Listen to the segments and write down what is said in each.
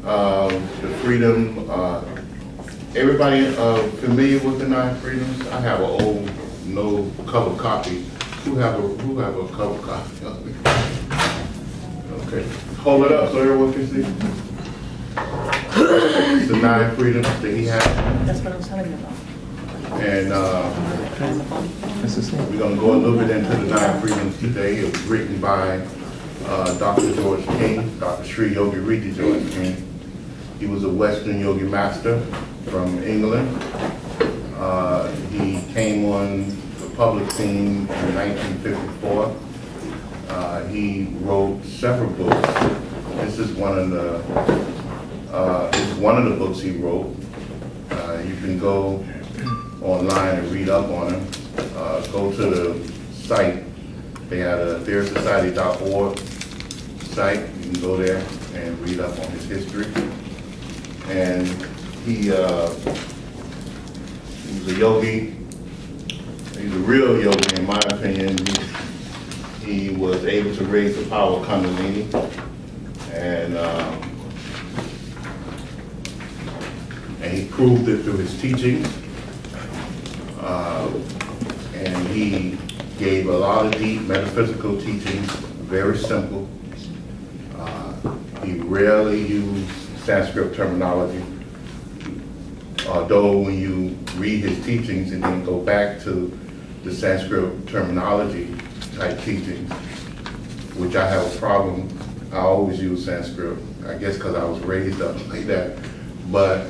The freedom, everybody familiar with the 9 freedoms? I have an old, no cover copy. Who have a cover copy of it? Okay, hold it up so everyone can see. The 9 freedoms that he had. That's what I was telling you about. And we're going to go a little bit into the 9 freedoms today. It was written by Dr. George King, Dr. Sri Yogi Vrittis George King. He was a Western yogi master from England. He came on the public scene in 1954. He wrote several books. This is one of the books he wrote. You can go online and read up on him. Go to the site. They had a theosociety.org site. You can go there and read up on his history. And he was a yogi. He's a real yogi, in my opinion. He was able to raise the power of Kundalini, and he proved it through his teachings. And he gave a lot of deep metaphysical teachings, very simple. He rarely used Sanskrit terminology, although when you read his teachings and then go back to the Sanskrit terminology type teachings, which I have a problem. I always use Sanskrit, I guess because I was raised up like that. But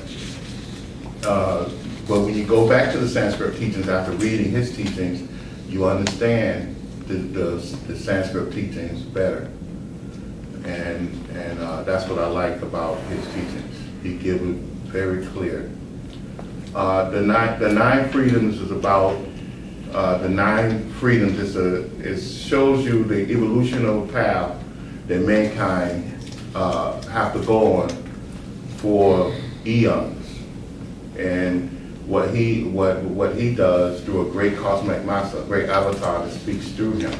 when you go back to the Sanskrit teachings after reading his teachings, you understand the Sanskrit teachings better. And that's what I like about his teachings. He gives it very clear. The nine freedoms is about the 9 freedoms. It shows you the evolutionary path that mankind have to go on for eons, and what he does through a great cosmic master, a great avatar that speaks through him.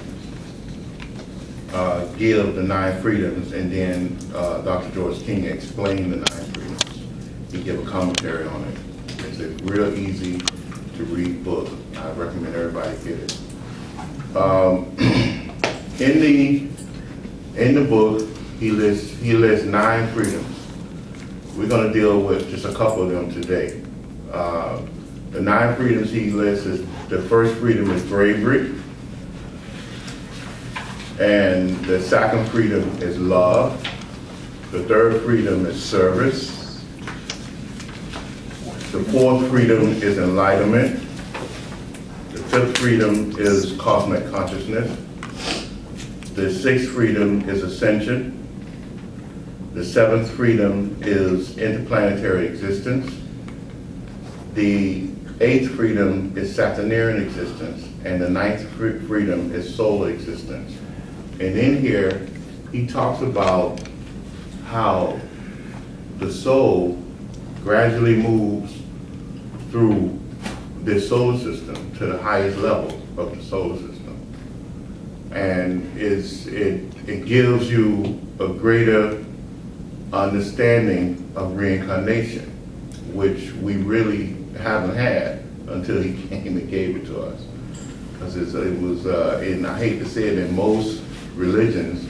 Give the 9 freedoms, and then Dr. George King explained the 9 freedoms. He give a commentary on it. It's a real easy to read book. I recommend everybody get it. In the book, he lists 9 freedoms. We're going to deal with just a couple of them today. The 9 freedoms he lists is, the first freedom is bravery. And the second freedom is love. The third freedom is service. The fourth freedom is enlightenment. The fifth freedom is cosmic consciousness. The sixth freedom is ascension. The seventh freedom is interplanetary existence. The 8th freedom is Saturnarian existence. And the 9th freedom is solar existence. And in here, he talks about how the soul gradually moves through this solar system to the highest level of the solar system. And it gives you a greater understanding of reincarnation, which we really haven't had until he came and gave it to us. Because and I hate to say it, in most religions,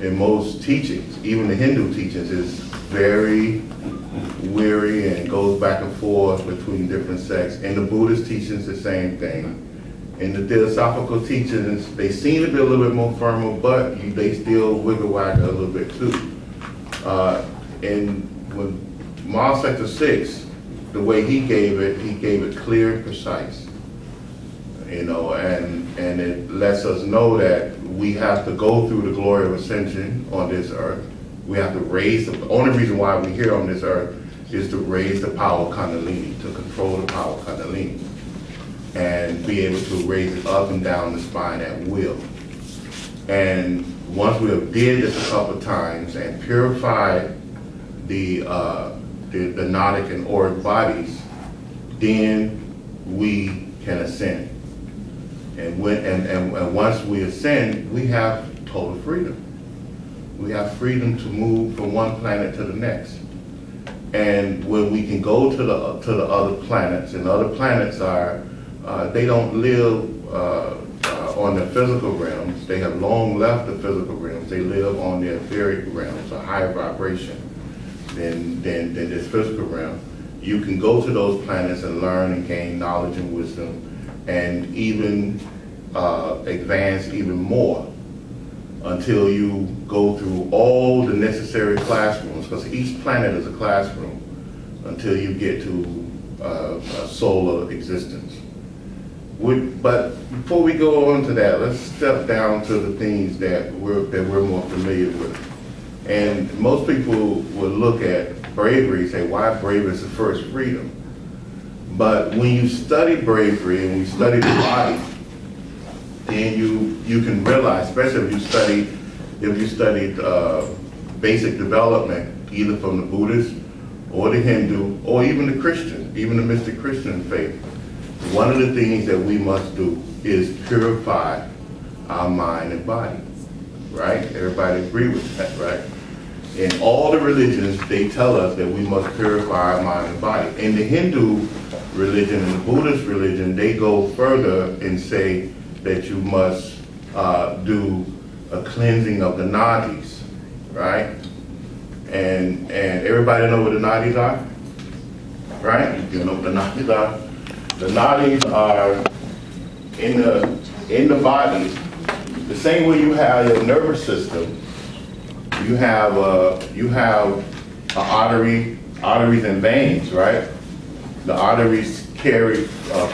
in most teachings, even the Hindu teachings, is very weary and goes back and forth between different sects. In the Buddhist teachings, the same thing. In the theosophical teachings, they seem to be a little bit more firmer, but they still wiggle waggle a little bit too. And with Mao Sector 6, the way he gave it clear and precise. And it lets us know that we have to go through the glory of ascension on this earth. We have to raise the only reason why we're here on this earth is to raise the power of Kundalini, to control the power of Kundalini, and be able to raise it up and down the spine at will. And once we have did this a couple of times and purified the Nadic and auric bodies, then we can ascend. And once we ascend, we have total freedom. We have freedom to move from one planet to the next. And when we can go to the other planets, and other planets are, they don't live on the physical realms. They have long left the physical realms. They live on the etheric realms, a higher vibration than this physical realm. You can go to those planets and learn and gain knowledge and wisdom, and even advance even more until you go through all the necessary classrooms, because each planet is a classroom, until you get to a solar existence. But before we go on to that, let's step down to the things that we're more familiar with. And most people will look at bravery and say, why bravery is the first freedom? But when you study bravery and you study the body, then you can realize, especially if you studied basic development, either from the Buddhist or the Hindu or even the Christian, even the mystic Christian faith, one of the things that we must do is purify our mind and body, right? Everybody agree with that, right? In all the religions, they tell us that we must purify our mind and body. In the Hindu religion and the Buddhist religion, they go further and say that you must do a cleansing of the nadis, right? And everybody know what the nadis are, right? You know what the nadis are. The nadis are in the body, the same way you have your nervous system. You have arteries and veins, right? The arteries carry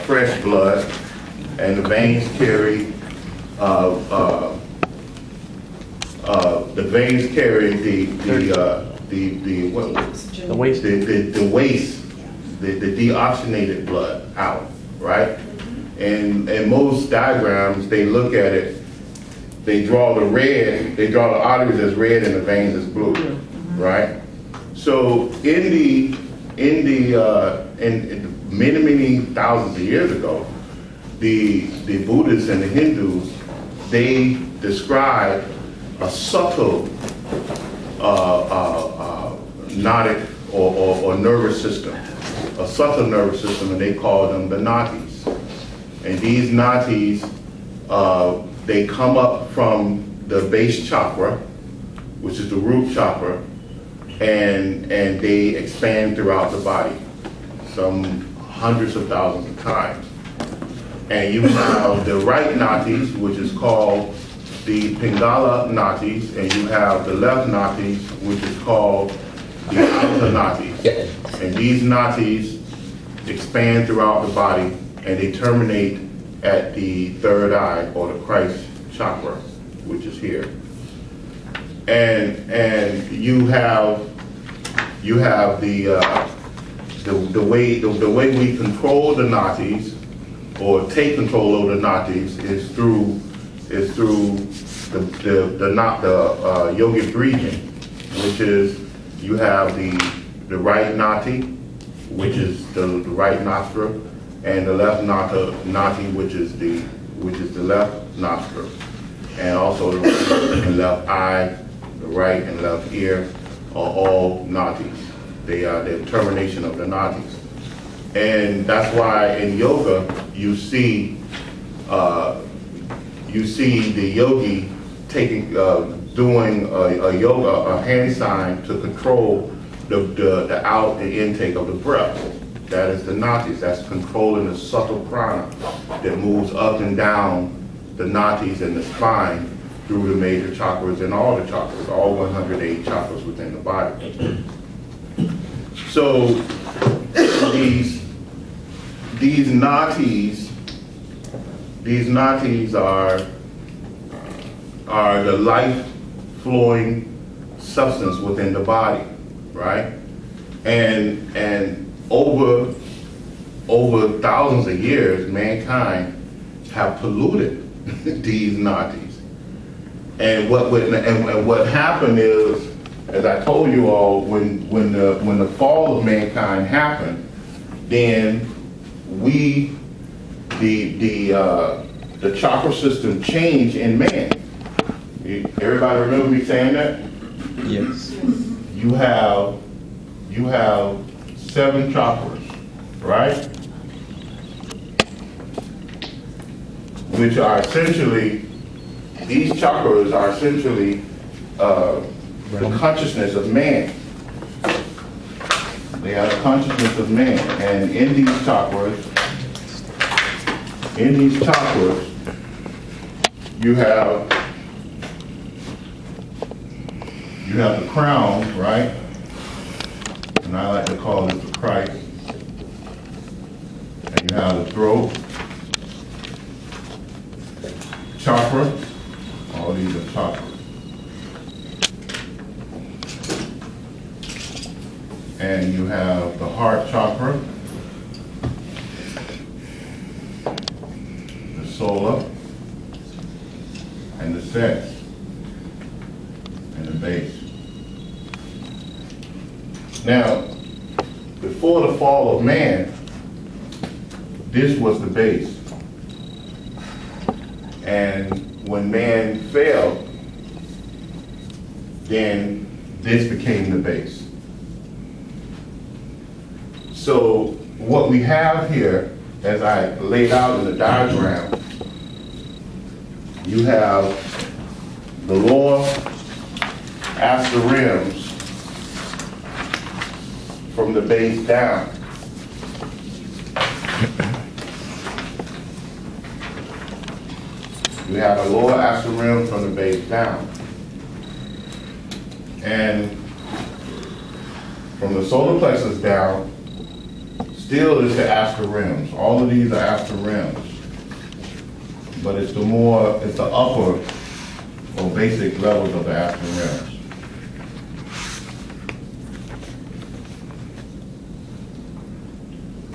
fresh blood, and the veins carry the waste, the deoxygenated blood out, right? And most diagrams, they look at it, they draw the arteries as red and the veins as blue, right? So in many thousands of years ago, the Buddhists and the Hindus, they described a subtle Nadic or nervous system, a subtle nervous system, and they call them the Nadis. And these Nadis, they come up from the base chakra, which is the root chakra, and they expand throughout the body, some hundreds of thousands of times. And you have the right nadis, which is called the Pingala nadis, and you have the left nadis, which is called the outer nadis. And these nadis expand throughout the body, and they terminate at the third eye, or the Christ chakra, which is here. And you have the way we control the nadis, or take control over the nadis, is through the yogic breathing, which is you have the right nati, which is the right nostril, and the left nati, which is the left nostril, and also the right and left eye, the right and left ear are all nadis. They are the termination of the nadis. And that's why in yoga you see the yogi doing a hand sign to control the intake of the breath. That is the nadis. That's controlling the subtle prana that moves up and down the nadis and the spine through the major chakras and all the chakras, all 108 chakras within the body. So these nadis are the life-flowing substance within the body, right? And over thousands of years, mankind have polluted these nadis. And what happened is, as I told you all, when the fall of mankind happened, then the chakra system changed in man. Everybody remember me saying that? Yes. You you have 7 chakras, right? Which are essentially, these chakras are essentially the consciousness of man. They are the consciousness of man. And in these chakras, you have the crown, right? And I like to call it the Christ. And you have the throat chakra. All these are chakras. And you have the heart chakra, the solar, and the sex, and the base. Now, before the fall of man, this was the base. And when man fell, then this became the base. So what we have here, as I laid out in the diagram, you have the lower astral realms from the base down. You have the lower astral realms from the base down. And from the solar plexus down, still is the astral realms. All of these are astral realms. But it's the upper or basic levels of the astral realms.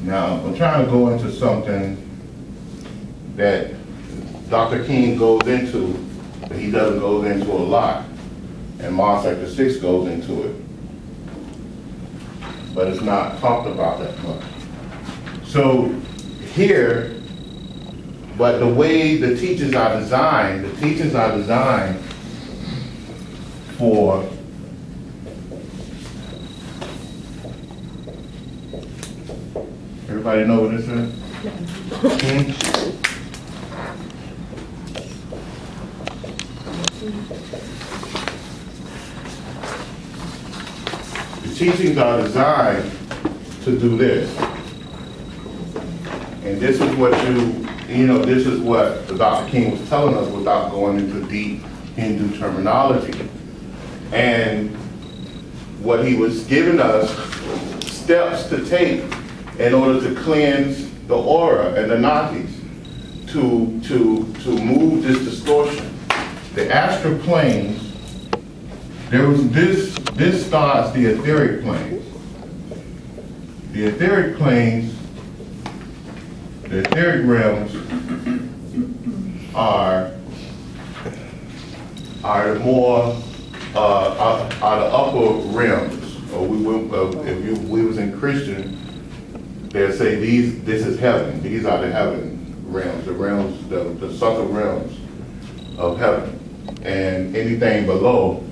Now, I'm trying to go into something that Dr. King goes into, but he doesn't go into a lot. And Mars Sector 6 goes into it. But it's not talked about that much. So here, but the way the teachings are designed for everybody know what this is? The teachings are designed to do this. And this is what this is what Dr. King was telling us without going into deep Hindu terminology. And what he was giving us steps to take in order to cleanse the aura and the Nadis, to move this distortion. The astral planes, there was this starts the etheric planes. The etheric planes, the etheric realms are the more are the upper realms. Or if we was in Christian, they'll say this is heaven. These are the heaven realms, the subtle realms of heaven. And anything below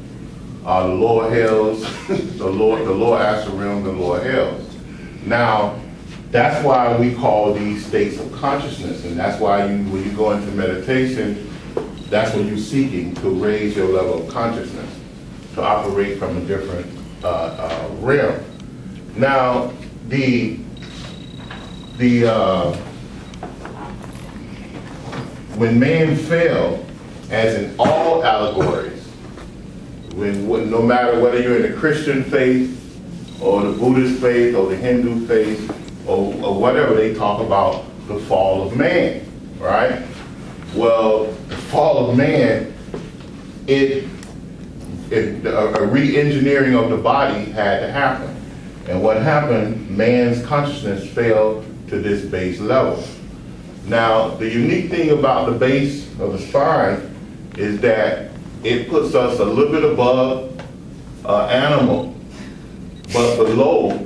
are the lower hells, the lower astral realms, and lower hells. Now, that's why we call these states of consciousness, and that's why when you go into meditation, that's what you're seeking, to raise your level of consciousness, to operate from a different realm. Now, when man fell, as in all allegories, no matter whether you're in the Christian faith or the Buddhist faith or the Hindu faith or whatever, they talk about the fall of man, right? Well, the fall of man, a re-engineering of the body had to happen. And what happened, man's consciousness fell to this base level. Now, the unique thing about the base of the spine is that it puts us a little bit above animal, but below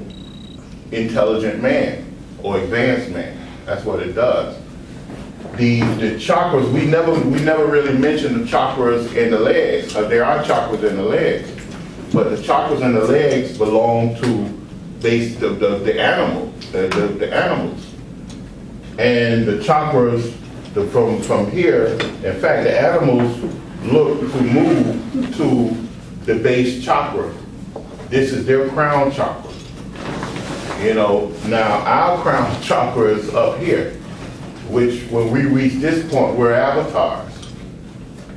intelligent man or advanced man. That's what it does. The chakras, we never really mentioned the chakras in the legs. There are chakras in the legs, but the chakras in the legs belong to the animals. And the chakras, from here, in fact, the animals look to move to the base chakra. This is their crown chakra. You know, now our crown chakra is up here, which when we reach this point, we're avatars.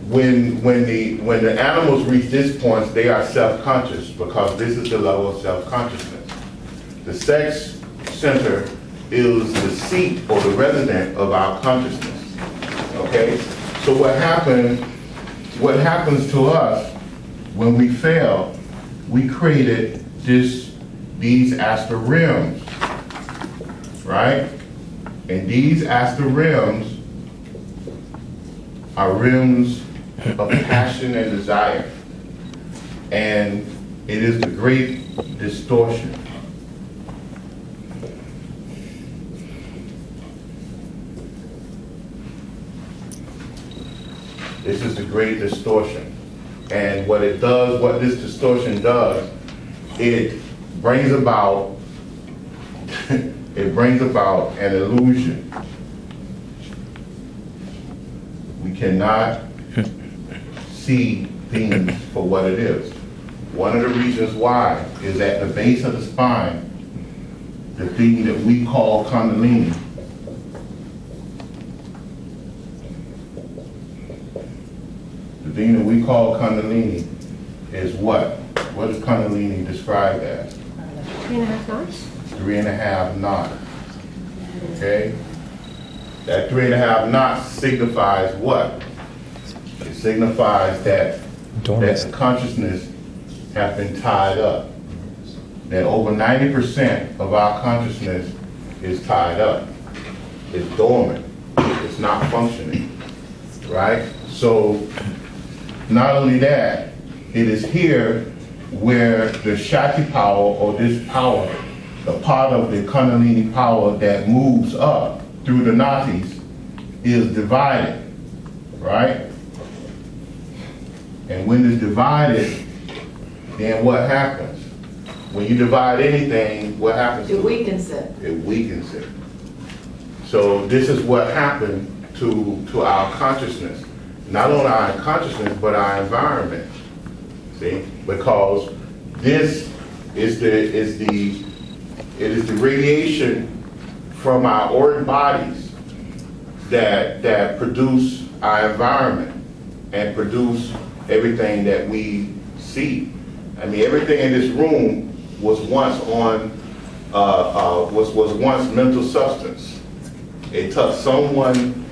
When the animals reach this point, they are self-conscious, because this is the level of self-consciousness. The sex center is the seat or the resident of our consciousness. Okay? So what happens to us when we fail, we created these astral realms, right? And these astral realms are realms of passion and desire. And it is the great distortion. This is the great distortion. And what it does, what this distortion does, it brings about an illusion. We cannot see things for what it is. One of the reasons why is at the base of the spine, the thing that we call Kundalini. The thing that we call Kundalini is what? What is Kundalini described as? 3.5 knots. 3.5 knots. Okay? That 3.5 knots signifies what? It signifies that the consciousness has been tied up. That over 90% of our consciousness is tied up. It's dormant. It's not functioning. Right? So, not only that, it is here where the Shakti power, or this power, the part of the Kundalini power that moves up through the Nadis, is divided, right? And when it's divided, then what happens? When you divide anything, what happens? It weakens it. It weakens it. So this is what happened to our consciousness. Not only our consciousness, but our environment. See, because this is the radiation from our organ bodies that produce our environment and produce everything that we see. I mean, everything in this room was once was once mental substance. It took someone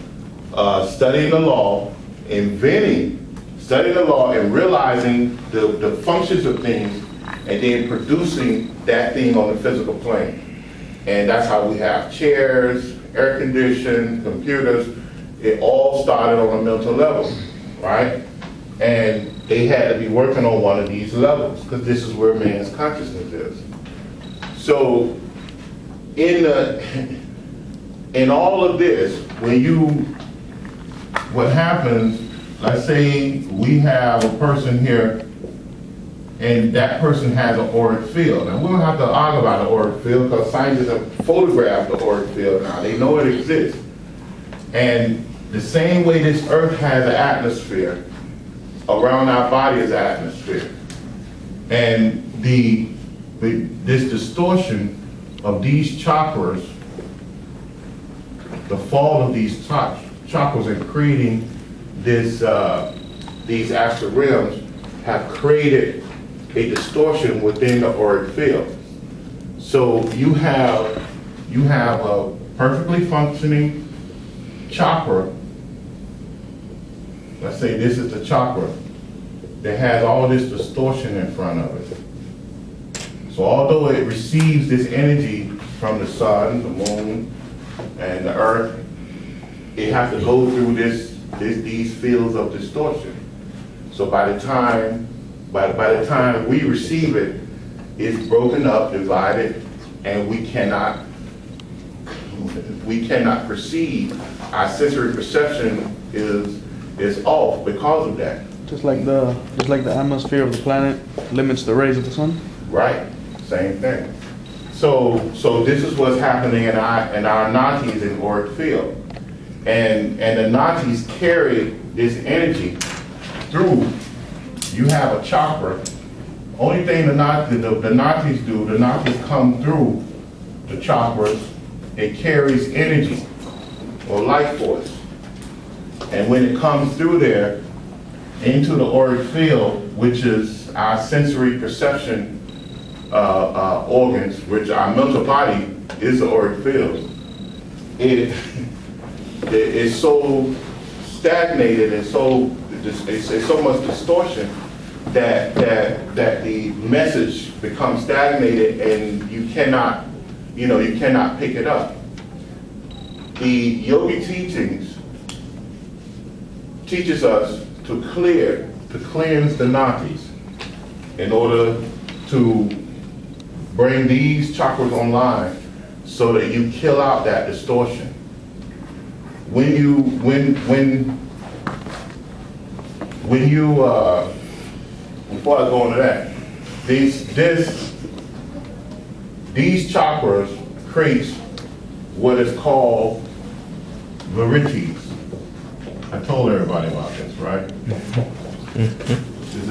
studying the law, studying the law and realizing the functions of things, and then producing that thing on the physical plane. And that's how we have chairs, air conditioning, computers. It all started on a mental level, right? And they had to be working on one of these levels, because this is where man's consciousness is. So in all of this, what happens, let's say we have a person here and that person has an auric field. And we don't have to argue about the auric field, because scientists have photographed the auric field now. They know it exists. And the same way this earth has an atmosphere, around our body is an atmosphere. And this distortion of these chakras, the fall of these chakras and creating these astral realms have created a distortion within the auric field. So you have a perfectly functioning chakra. Let's say this is the chakra that has all this distortion in front of it. So although it receives this energy from the sun, the moon, and the earth, it has to go through these fields of distortion. So by the time we receive it, it's broken up, divided, and we cannot perceive. Our sensory perception is off because of that. Just like the atmosphere of the planet limits the rays of the sun? Right, same thing. So this is what's happening in our Nadis in auric field. And the Nadis carry this energy through. You have a chakra. Only thing the Nadis do, the Nadis come through the chakras. It carries energy or life force. And when it comes through there into the auric field, which is our sensory perception organs, which our mental body is the auric field, it is so stagnated and it's so much distortion that the message becomes stagnated and you cannot pick it up. The yogi teachings teaches us to cleanse the Nadis in order to bring these chakras online so that you kill out that distortion. When you before I go into that, these chakras create what is called Vrittis. I told everybody about this, right? Is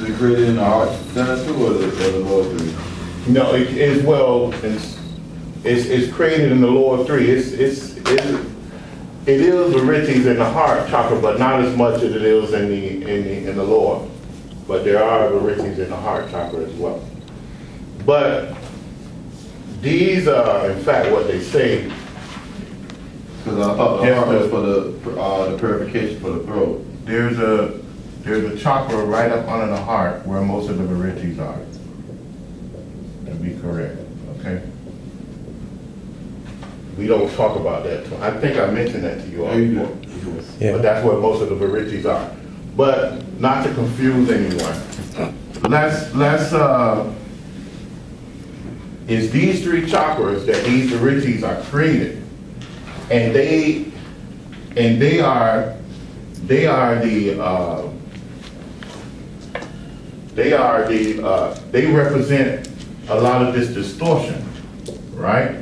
it created in the heart center too, or the lower three? No, it's created in the lower three. It is the Vrittis in the heart chakra, but not as much as it is in the lower. But there are Vrittis in the heart chakra as well. But these are, in fact, what they say. Because I thought the heart was for the purification for the throat. There's a chakra right up under the heart where most of the Vrittis are. To be correct, okay? We don't talk about that. I think I mentioned that to you all before. Yeah. But that's where most of the Vrittis are. But not to confuse anyone. It's these three chakras that these Vrittis are created. And they represent a lot of this distortion, right?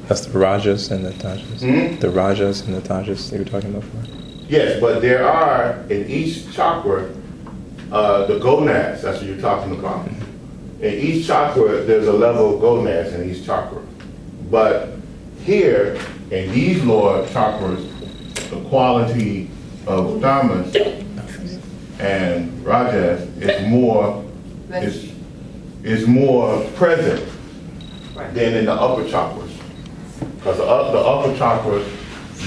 That's the Rajas and the Tajas. Hmm? The Rajas and the Tajas that you were talking about before. Yes, but there are in each chakra the gonads. That's what you're talking about. In each chakra, there's a level of gonads in each chakra. But here, in these lower chakras, the quality of Tamas and Rajas is more present than in the upper chakras. Because the upper chakras,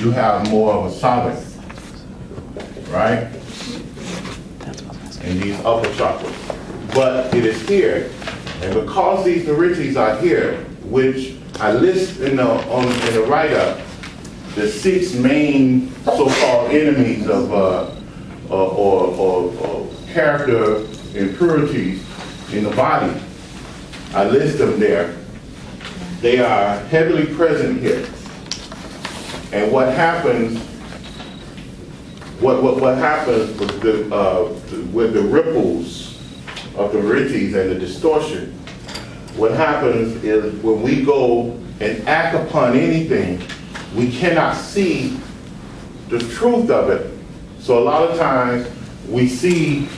you have more of a solid, right? In these upper chakras. But it is here, and because these Vrittis are here, which I list in the write-up, the 6 main so-called enemies of or character impurities in the body. I list them there. They are heavily present here. And what happens? What happens with the ripples of the Vrittis and the distortion? What happens is when we go and act upon anything, we cannot see the truth of it. So a lot of times we see,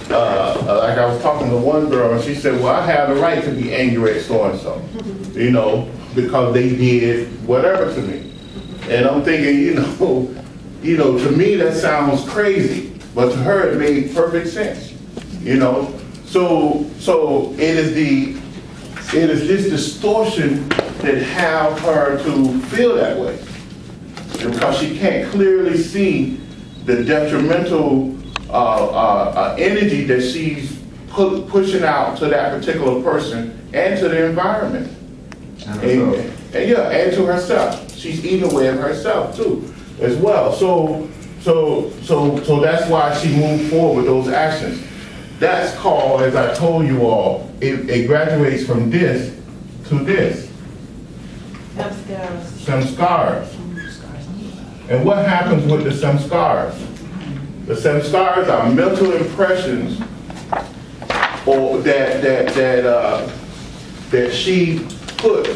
like I was talking to one girl, and she said, well, I have the right to be angry at so-and-so, because they did whatever to me. And I'm thinking, to me that sounds crazy, but to her it made perfect sense, So it is this distortion that have her to feel that way, because she can't clearly see the detrimental energy that she's pushing out to that particular person and to the environment, and to herself. She's eating away at herself too, as well. So that's why she moved forward with those actions. That's called, as I told you all, it graduates from this to this. Samskaras. And what happens with the samskaras? The samskaras are mental impressions or that she put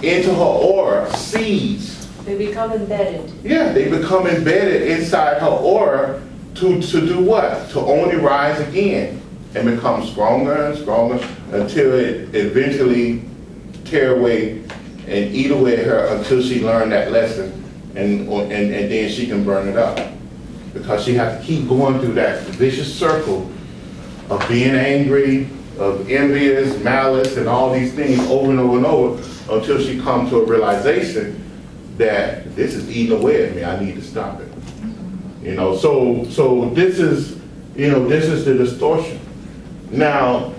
into her aura, seeds. They become embedded. Yeah, they become embedded inside her aura to do what? To only rise again and become stronger and stronger until it eventually tear away and eat away at her until she learned that lesson, and then she can burn it up. Because she has to keep going through that vicious circle of being angry, of envious, malice, and all these things over and over and over until she comes to a realization that this is eating away at me. I need to stop it. You know, so this is, you know, this is the distortion. Now,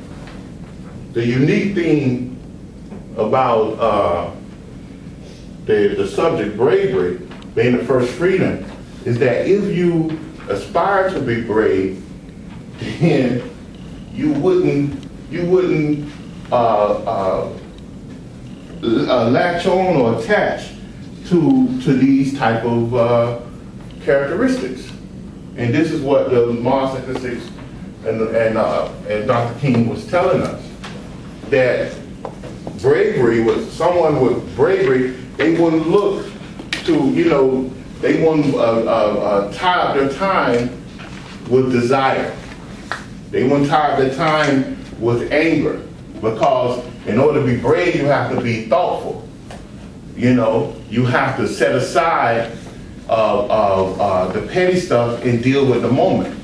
the unique thing about the subject, bravery, being the first freedom, is that if you aspire to be brave, then you wouldn't latch on or attach to these type of characteristics. And this is what the Mars statistics and Dr. King was telling us, that bravery was someone with bravery. They wouldn't look to, you know, they wouldn't tie up their time with desire. They wouldn't tie up their time with anger, because in order to be brave, you have to be thoughtful. You know, you have to set aside the petty stuff and deal with the moment.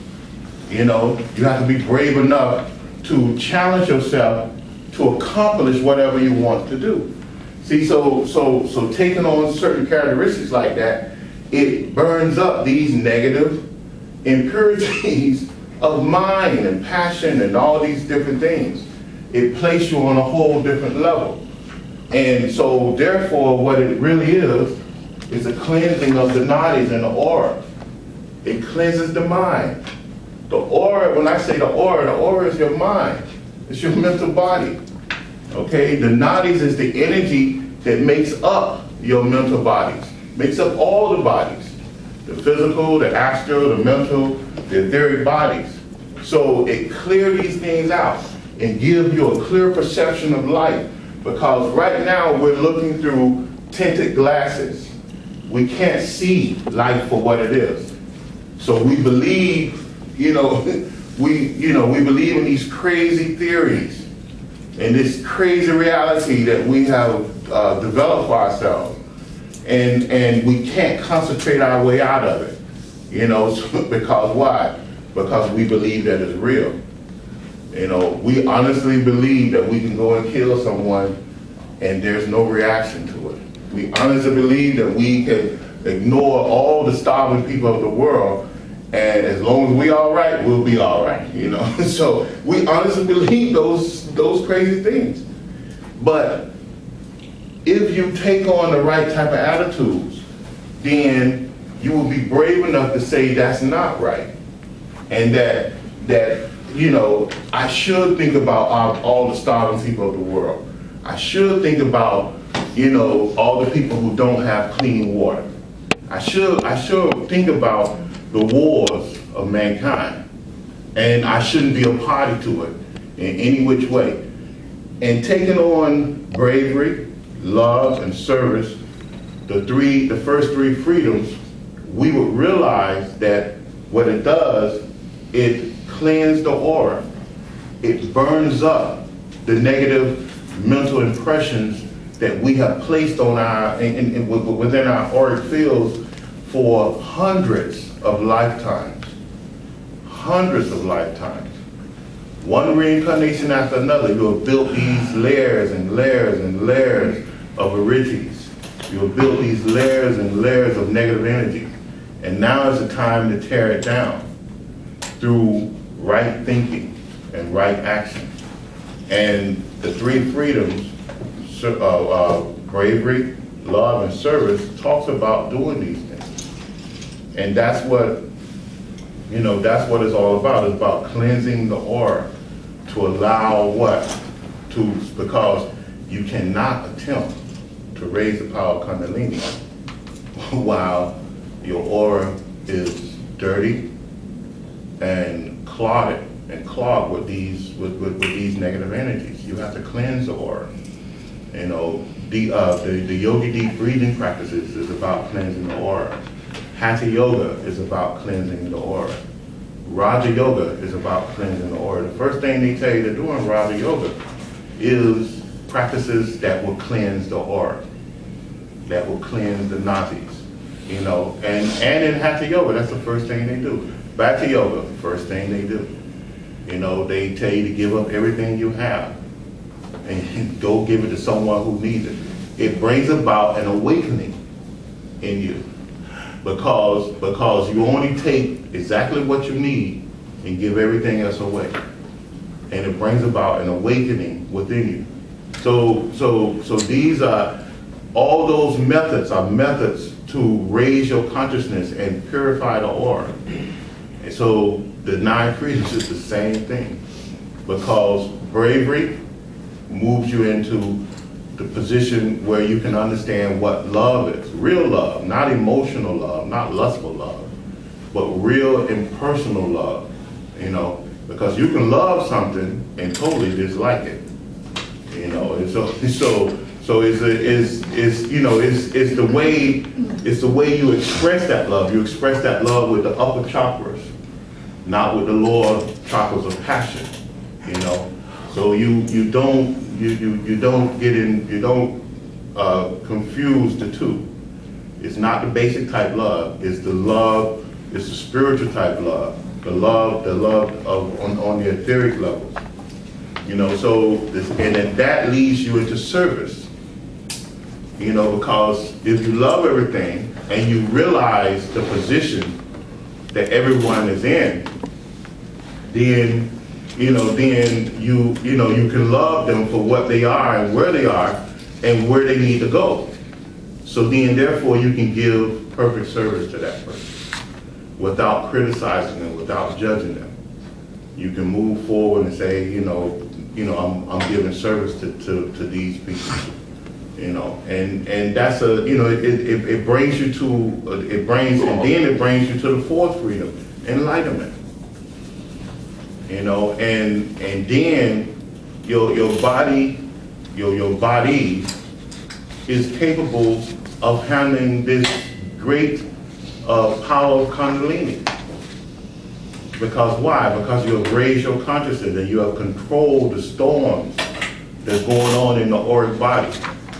You know, you have to be brave enough to challenge yourself to accomplish whatever you want to do. See, so taking on certain characteristics like that, it burns up these negative impurities of mind and passion and all these different things. It places you on a whole different level. And so therefore what it really is a cleansing of the Nadis and the aura. It cleanses the mind. The aura, when I say the aura is your mind. It's your mental body. Okay, the Nadis is the energy that makes up your mental bodies, makes up all the bodies, the physical, the astral, the mental, the etheric bodies. So it clears these things out and gives you a clear perception of life, because right now we're looking through tinted glasses. We can't see life for what it is. So we believe, we believe in these crazy theories and this crazy reality that we have developed for ourselves, and we can't concentrate our way out of it, because why? Because we believe that it's real. We honestly believe that we can go and kill someone and there's no reaction to it. We honestly believe that we can ignore all the starving people of the world, and as long as we all right, we'll be all right, So we honestly believe those crazy things. But if you take on the right type of attitudes, then you will be brave enough to say that's not right. And that I should think about all the starving people of the world. I should think about, all the people who don't have clean water. I should think about the wars of mankind. And I shouldn't be a party to it in any which way. And taking on bravery, love, and service, the first three freedoms, we would realize that what it does, it cleanses the aura. It burns up the negative mental impressions that we have placed on within our auric fields for hundreds of lifetimes. Hundreds of lifetimes. One reincarnation after another, you have built these layers and layers and layers of Vrittis. You have built these layers and layers of negative energy. And now is the time to tear it down through right thinking and right action. And the three freedoms, bravery, love, and service, talks about doing these things. And that's what it's all about. It's about cleansing the aura to allow because you cannot attempt to raise the power of Kundalini while your aura is dirty and clotted and clogged with these negative energies. You have to cleanse the aura. You know, the yogi deep breathing practices is about cleansing the aura. Hatha yoga is about cleansing the aura. Raja yoga is about cleansing the aura. The first thing they tell you to do in Raja yoga is practices that will cleanse the aura, that will cleanse the nadis. You know, and in Hatha yoga, that's the first thing they do. Bhakti yoga, first thing they do. You know, they tell you to give up everything you have and go give it to someone who needs it. It brings about an awakening in you because you only take exactly what you need and give everything else away. And it brings about an awakening within you. So these are, all those methods are methods to raise your consciousness and purify the aura. And so the 9 freedoms is the same thing, because bravery moves you into the position where you can understand what love is. Real love, not emotional love, not lustful love, but real impersonal love, you know, because you can love something and totally dislike it, you know. And so it's the way you express that love. You express that love with the upper chakras, not with the lower chakras of passion, you know. So you don't confuse the two. It's not the basic type love. It's the love. It's the spiritual type love. The love of on the etheric levels. You know. So and then that leads you into service. You know, because if you love everything and you realize the position that everyone is in, then you can love them for what they are and where they need to go. So then, therefore, you can give perfect service to that person without criticizing them, without judging them. You can move forward and say, I'm giving service to these people. You know, and that's it brings you to it brings you to the 4th freedom, enlightenment. You know, and then your body is capable of handling this great power of Kundalini. Because why? Because you have raised your consciousness and you have controlled the storms that's going on in the auric body.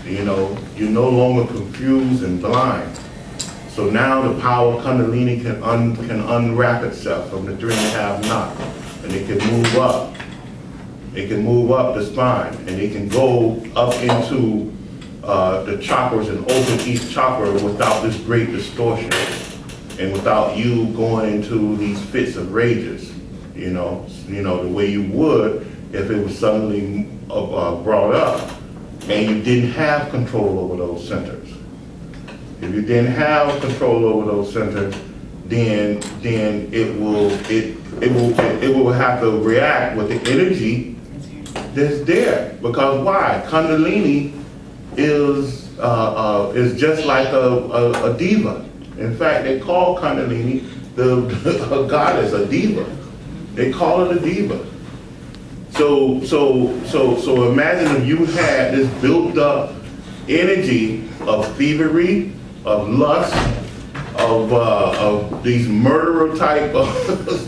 You know, you're no longer confused and blind. So now the power of Kundalini can unwrap itself from the 3.5 knot, and it can move up. It can move up the spine, and it can go up into the chakras and open each chakra without this great distortion, and without you going into these fits of rages. You know, the way you would if it was suddenly brought up. And you didn't have control over those centers. If you didn't have control over those centers, then it will have to react with the energy that's there. Because why? Kundalini is just like a diva. In fact, they call Kundalini a goddess, a diva. They call it a diva. So imagine if you had this built up energy of thievery, of lust, of these murderer type of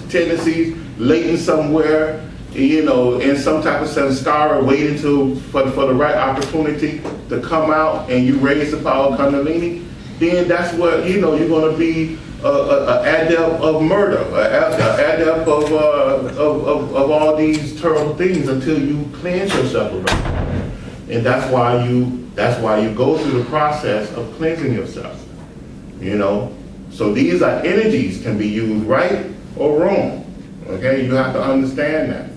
tendencies latent somewhere, you know, in some type of samskara waiting for the right opportunity to come out, and you raise the power of Kundalini, then that's what, you know, you're going to be an adept of murder, an adept of all these terrible things until you cleanse yourself of it. And that's why you go through the process of cleansing yourself. You know, so these are energies, can be used right or wrong. Okay, you have to understand that.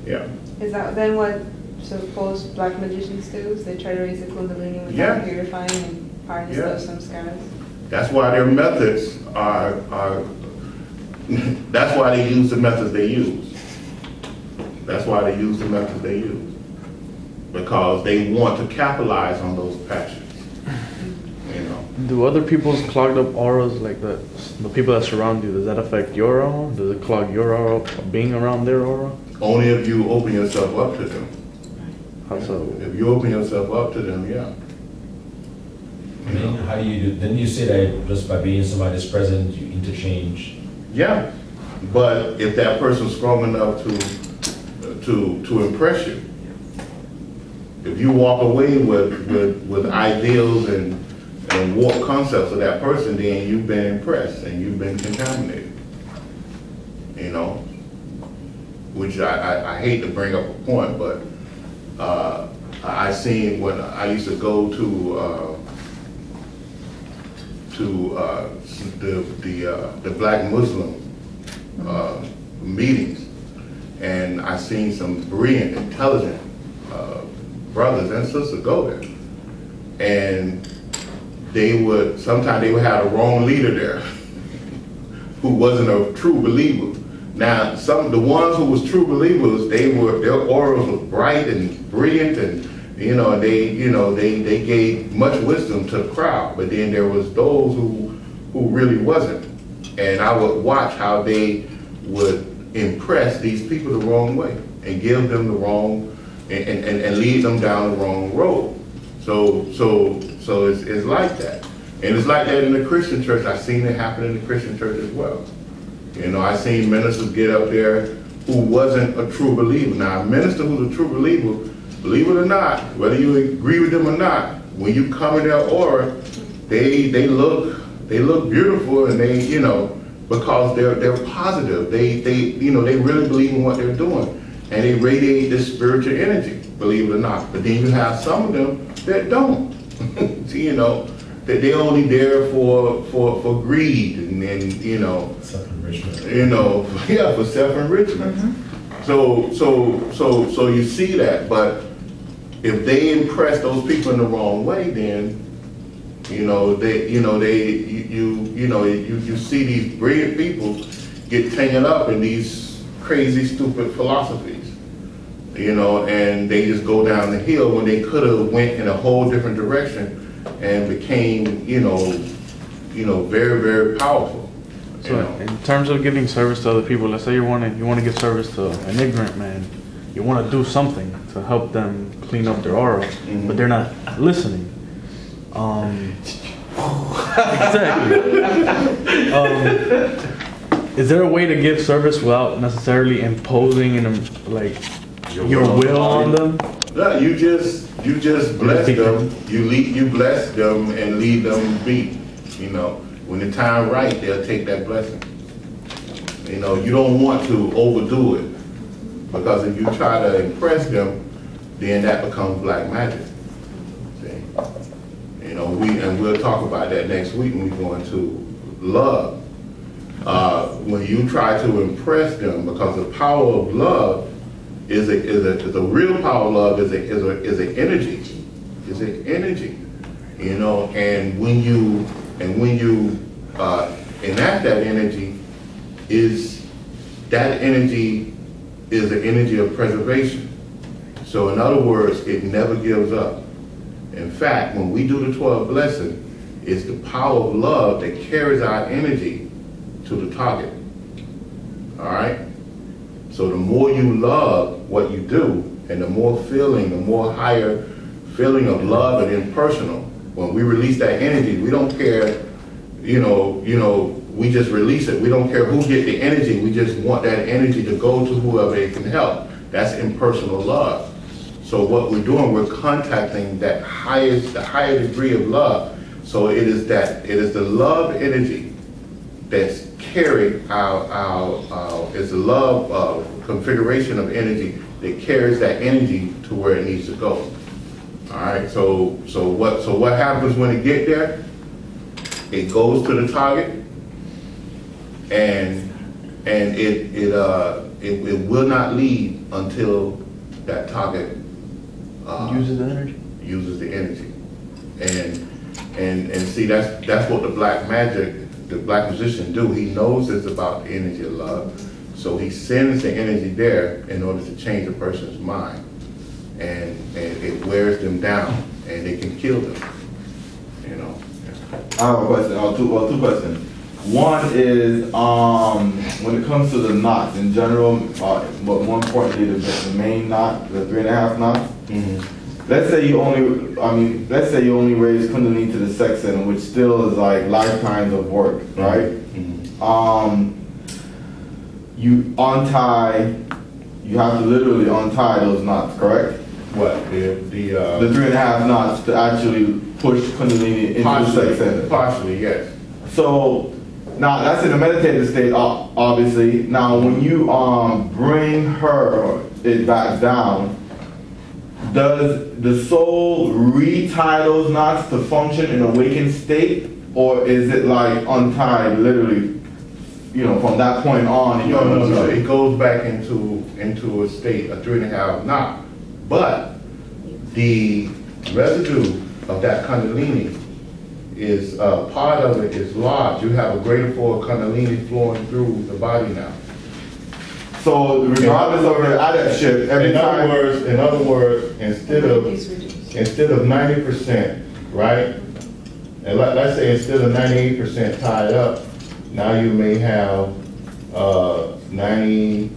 Yeah. Is that then what supposed black magicians do? They try to raise the Kundalini without purifying and harness those samskaras? That's why their methods are that's why they use the methods they use. That's why they use the methods they use. Because they want to capitalize on those passions. You know. Do other people's clogged up auras, like the people that surround you, does that affect your aura? Does it clog your aura being around their aura? Only if you open yourself up to them. How so? If you open yourself up to them, yeah. I mean, how do you do? Then you say that just by being somebody's present, you interchange. Yeah, but if that person's strong enough to impress you, if you walk away with ideals and warped concepts of that person, then you've been impressed and you've been contaminated. You know, which I hate to bring up a point, but I seen when I used to go to the Black Muslim meetings, and I seen some brilliant, intelligent brothers and sisters go there, and sometimes they would have a wrong leader there who wasn't a true believer. Now, the ones who was true believers, their auras was bright and brilliant, and they gave much wisdom to the crowd. But then there was those who really wasn't, and I would watch how they would impress these people the wrong way and give them the wrong and lead them down the wrong road. So it's like that, and it's like that in the Christian church. I've seen it happen in the Christian church as well. You know, I seen ministers get up there who wasn't a true believer. Now, a minister who's a true believer, believe it or not, whether you agree with them or not, when you come in their aura, they look beautiful, and because they're positive. They really believe in what they're doing, and they radiate this spiritual energy, believe it or not. But then you have some of them that don't. That they're only there for greed and Self-enrichment. for self-enrichment. Mm-hmm. So you see that, but if they impress those people in the wrong way, then you see these brilliant people get tangled up in these crazy, stupid philosophies, and they just go down the hill when they could have went in a whole different direction and became, very, very powerful. So in terms of giving service to other people, let's say you want to give service to an ignorant man, you want to do something to help them clean up their aura, Mm-hmm. but they're not listening. Exactly. Is there a way to give service without necessarily imposing your will on them? No, you just bless them. You bless them and leave them be. When the time right, they'll take that blessing. You don't want to overdo it, because if you try to impress them, then that becomes black magic. See? We'll talk about that next week when we go into love. When you try to impress them, because the power of love is a real power of love is an energy. It's an energy. And when you enact that energy, that energy is an energy of preservation. So in other words, it never gives up. In fact, when we do the 12 blessing, it's the power of love that carries our energy to the target. All right? So the more you love what you do, and the more higher feeling of love and impersonal, when we release that energy, we don't care, we just release it. We don't care who get the energy. We just want that energy to go to whoever it can help. That's impersonal love. So what we're doing, we're contacting the higher degree of love. So it is the love energy that's carried it's the love configuration of energy that carries that energy to where it needs to go. All right. So what happens when it get there? It goes to the target, and it will not leave until that target Uses the energy. Uses the energy, and see that's what the black magician do. He knows it's about the energy of love, so he sends the energy there in order to change a person's mind, and it wears them down, and it can kill them. I have a question. Two questions. One is when it comes to the knots in general, but more importantly, the main knot, the 3.5 knots. Let's say you only raise Kundalini to the sex center, which still is like lifetimes of work, right? You untie. You have to literally untie those knots, correct? What the 3.5 knots to actually push Kundalini into the sex center. Partially, yes. So now that's in a meditative state, obviously. Now when you bring it back down, does the soul retie those knots to function in awakened state, or is it like untied literally? From that point on. No. It goes back into a state, a 3.5 knot. But the residue of that Kundalini is part of it is large. You have a greater flow of Kundalini flowing through the body now. So regardless of the adaptation, every time. In other words, instead of 90%, right? And let's say instead of 98% tied up, now you may have 97.5%.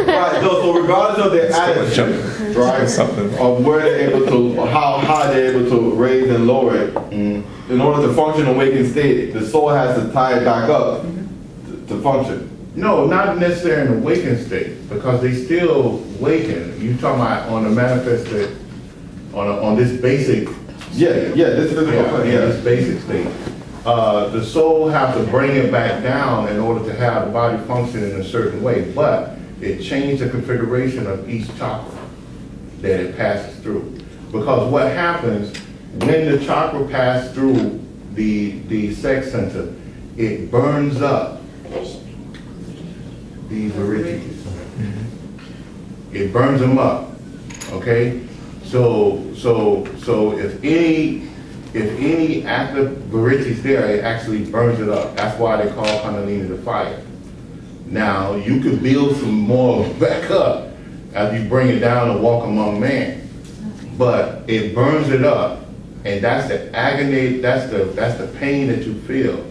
Right, so regardless of their attitude, right, of where they're able to, how they're able to raise and lower it, in order to function in awakened state, the soul has to tie it back up to function. No, not necessarily in a wakened state, because they still waken. You talking about on the manifested, on this basic state. This physical plane, this basic state. The soul has to bring it back down in order to have the body function in a certain way, but it changed the configuration of each chakra that it passes through. Because what happens when the chakra passes through the sex center, it burns up these vrittis. It burns them up. Okay? So if any active vrittis there, it actually burns it up. That's why they call Kundalini the fire. Now you could build some more back up as you bring it down and walk among man, but it burns it up, and that's the agony. That's the pain that you feel,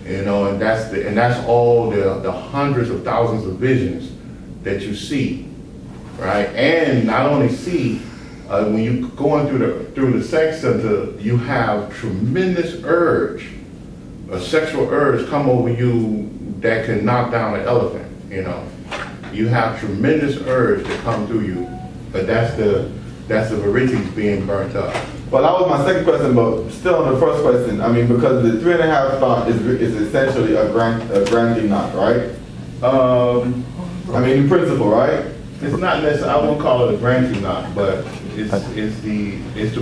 and that's all the hundreds of thousands of visions that you see, right? And not only see. When you going through the sex center, you have tremendous urge, a sexual urge come over you that can knock down an elephant. You have tremendous urge to come through you, but that's the vrittis being burnt up. Well, that was my second question, but still on the first question, because the 3.5 knot is essentially a granting knot, right? In principle, right? It's not necessarily, I won't call it a granting knot, but it's the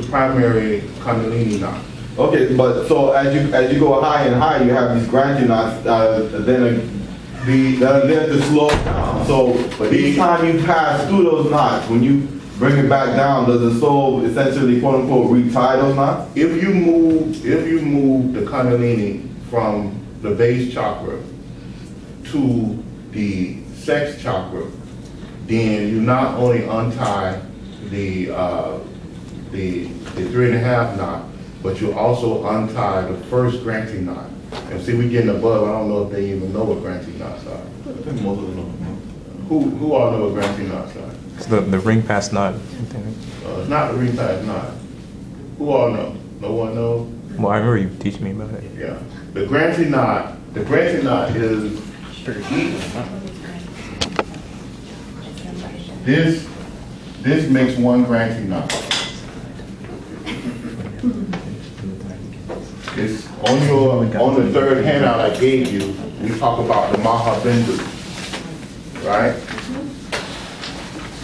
primary Kundalini knot. Okay, but so as you go high and high, you have these granting knots then to slow down. So each time you pass through those knots, when you bring it back down, does the soul essentially quote unquote retie those knots? If you move the Kundalini from the base chakra to the sex chakra, then you not only untie the 3.5 knot, but you also untie the first granting knot. And see, we getting above. I don't know if they even know what granting knots are. I think most of them know. Who all know what granting knots are? It's the ring pass knot. It's not the ring pass knot. Who all know? No one knows. Well, I remember you teaching me about it. Yeah, the granting knot is this makes one granting knot. It's on the third handout I gave you. We talk about the Mahabindu, right?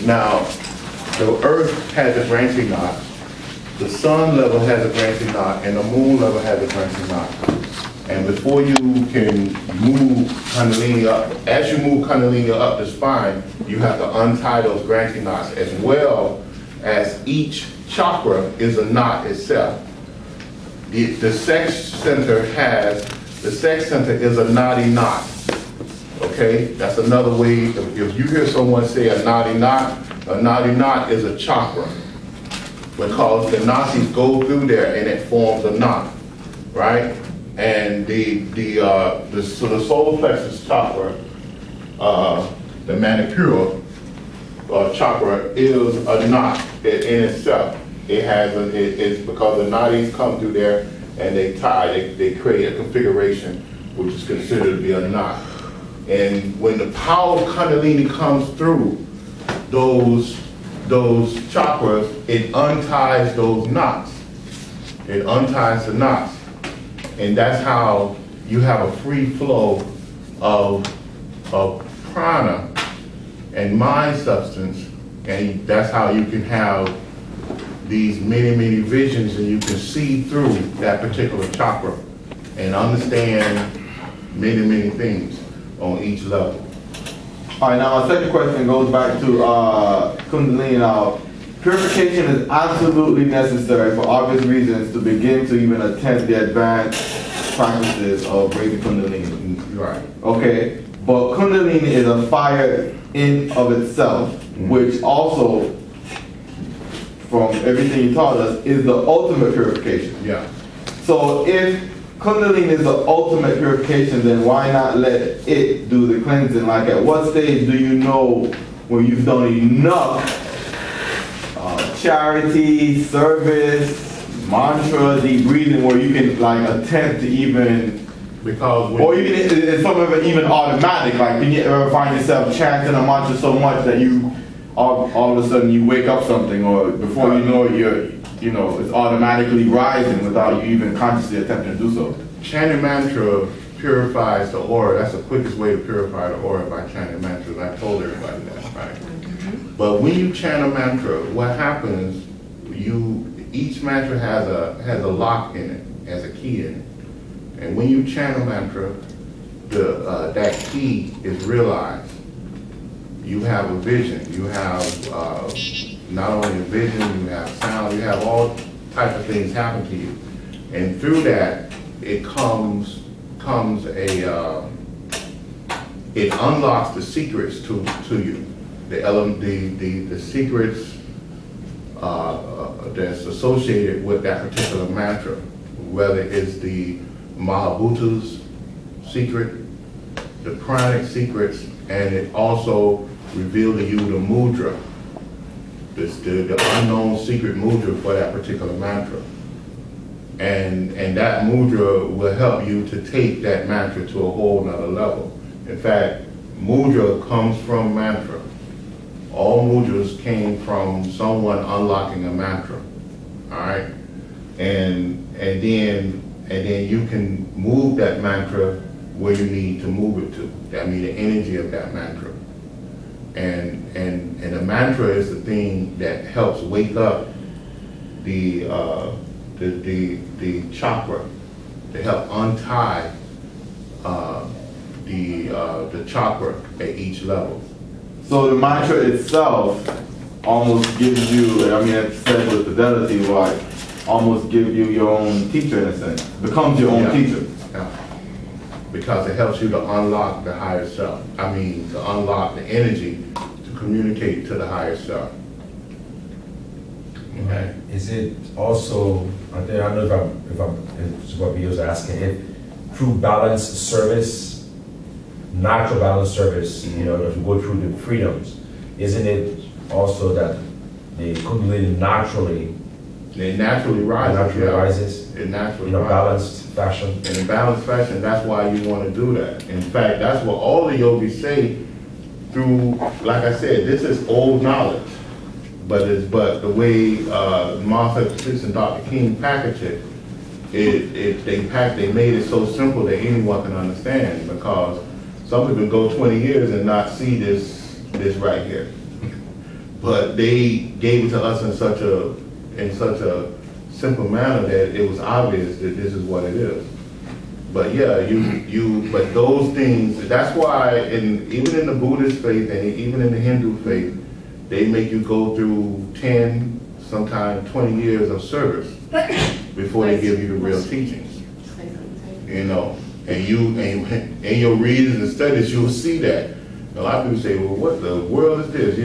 Now, the Earth has a granting knot, the Sun level has a granting knot, and the Moon level has a granting knot. And before you can move Kundalini up, as you move Kundalini up the spine, you have to untie those granting knots, as well as each chakra is a knot itself. The sex center is a knotty knot. Okay, that's another way. If you hear someone say a knotty knot is a chakra. because the Nadis go through there and it forms a knot, right? And the solar plexus chakra, the manipura chakra is a knot in itself. It's because the Nadis come through there and they create a configuration which is considered to be a knot. And when the power of Kundalini comes through those chakras, it unties those knots. It unties the knots. And that's how you have a free flow of prana and mind substance, and that's how you can have these many visions, and you can see through that particular chakra and understand many things on each level. All right, now my second question goes back to Kundalini. Now, purification is absolutely necessary for obvious reasons to begin to even attempt the advanced practices of breaking Kundalini. Right. Okay, but Kundalini is a fire in of itself, which also, from everything you taught us, is the ultimate purification. Yeah. So if Kundalini is the ultimate purification, then why not let it do the cleansing? Like, at what stage do you know when you've done enough charity, service, mantra, deep breathing, where you can like attempt to even, or even it's some of it even automatic? Like, can you ever find yourself chanting a mantra so much that you all of a sudden you wake up something, or before you know it, it's automatically rising without you even consciously attempting to do so? Chanting mantra purifies the aura. That's the quickest way to purify the aura, by chanting mantras. I told everybody that, right? But when you chant a mantra, what happens? Each mantra has a lock in it, has a key in it, and when you chant a mantra, that key is realized. You have a vision. You have not only a vision, you have sound. You have all types of things happen to you, and through that, it it unlocks the secrets to you. The secrets that's associated with that particular mantra, whether it's the Mahabhuta's secret, the pranic secrets, and it also reveals to you the mudra, the unknown secret mudra for that particular mantra. And that mudra will help you to take that mantra to a whole nother level. In fact, mudra comes from mantra. All mudras came from someone unlocking a mantra, all right? And then you can move that mantra where you need to move it to. That means the energy of that mantra. And the mantra is the thing that helps wake up the chakra, to help untie the chakra at each level. So the mantra itself almost gives you, I mean, it's said with fidelity, like almost give you your own teacher in a sense, becomes your own teacher. Yeah. Because it helps you to unlock the higher self. I mean, to unlock the energy to communicate to the higher self. Okay. Is it also, I don't know if what Bio's asking, if through balanced service, natural balanced service, if you go through the freedoms, isn't it also that the Kundalini naturally rises? It naturally in a rises. balanced fashion. In a balanced fashion, that's why you want to do that. In fact, that's what all the yogis say through, like I said, this is old knowledge. But the way Metaphysical and Dr. King package it, they made it so simple that anyone can understand, because some people go 20 years and not see this right here. But they gave it to us in such a simple manner that it was obvious that this is what it is. But yeah, but those things, that's why even in the Buddhist faith and even in the Hindu faith, they make you go through 10, sometimes 20 years of service before they give you the real teachings. And in your readings and studies, you'll see that. A lot of people say, well, what the world is this?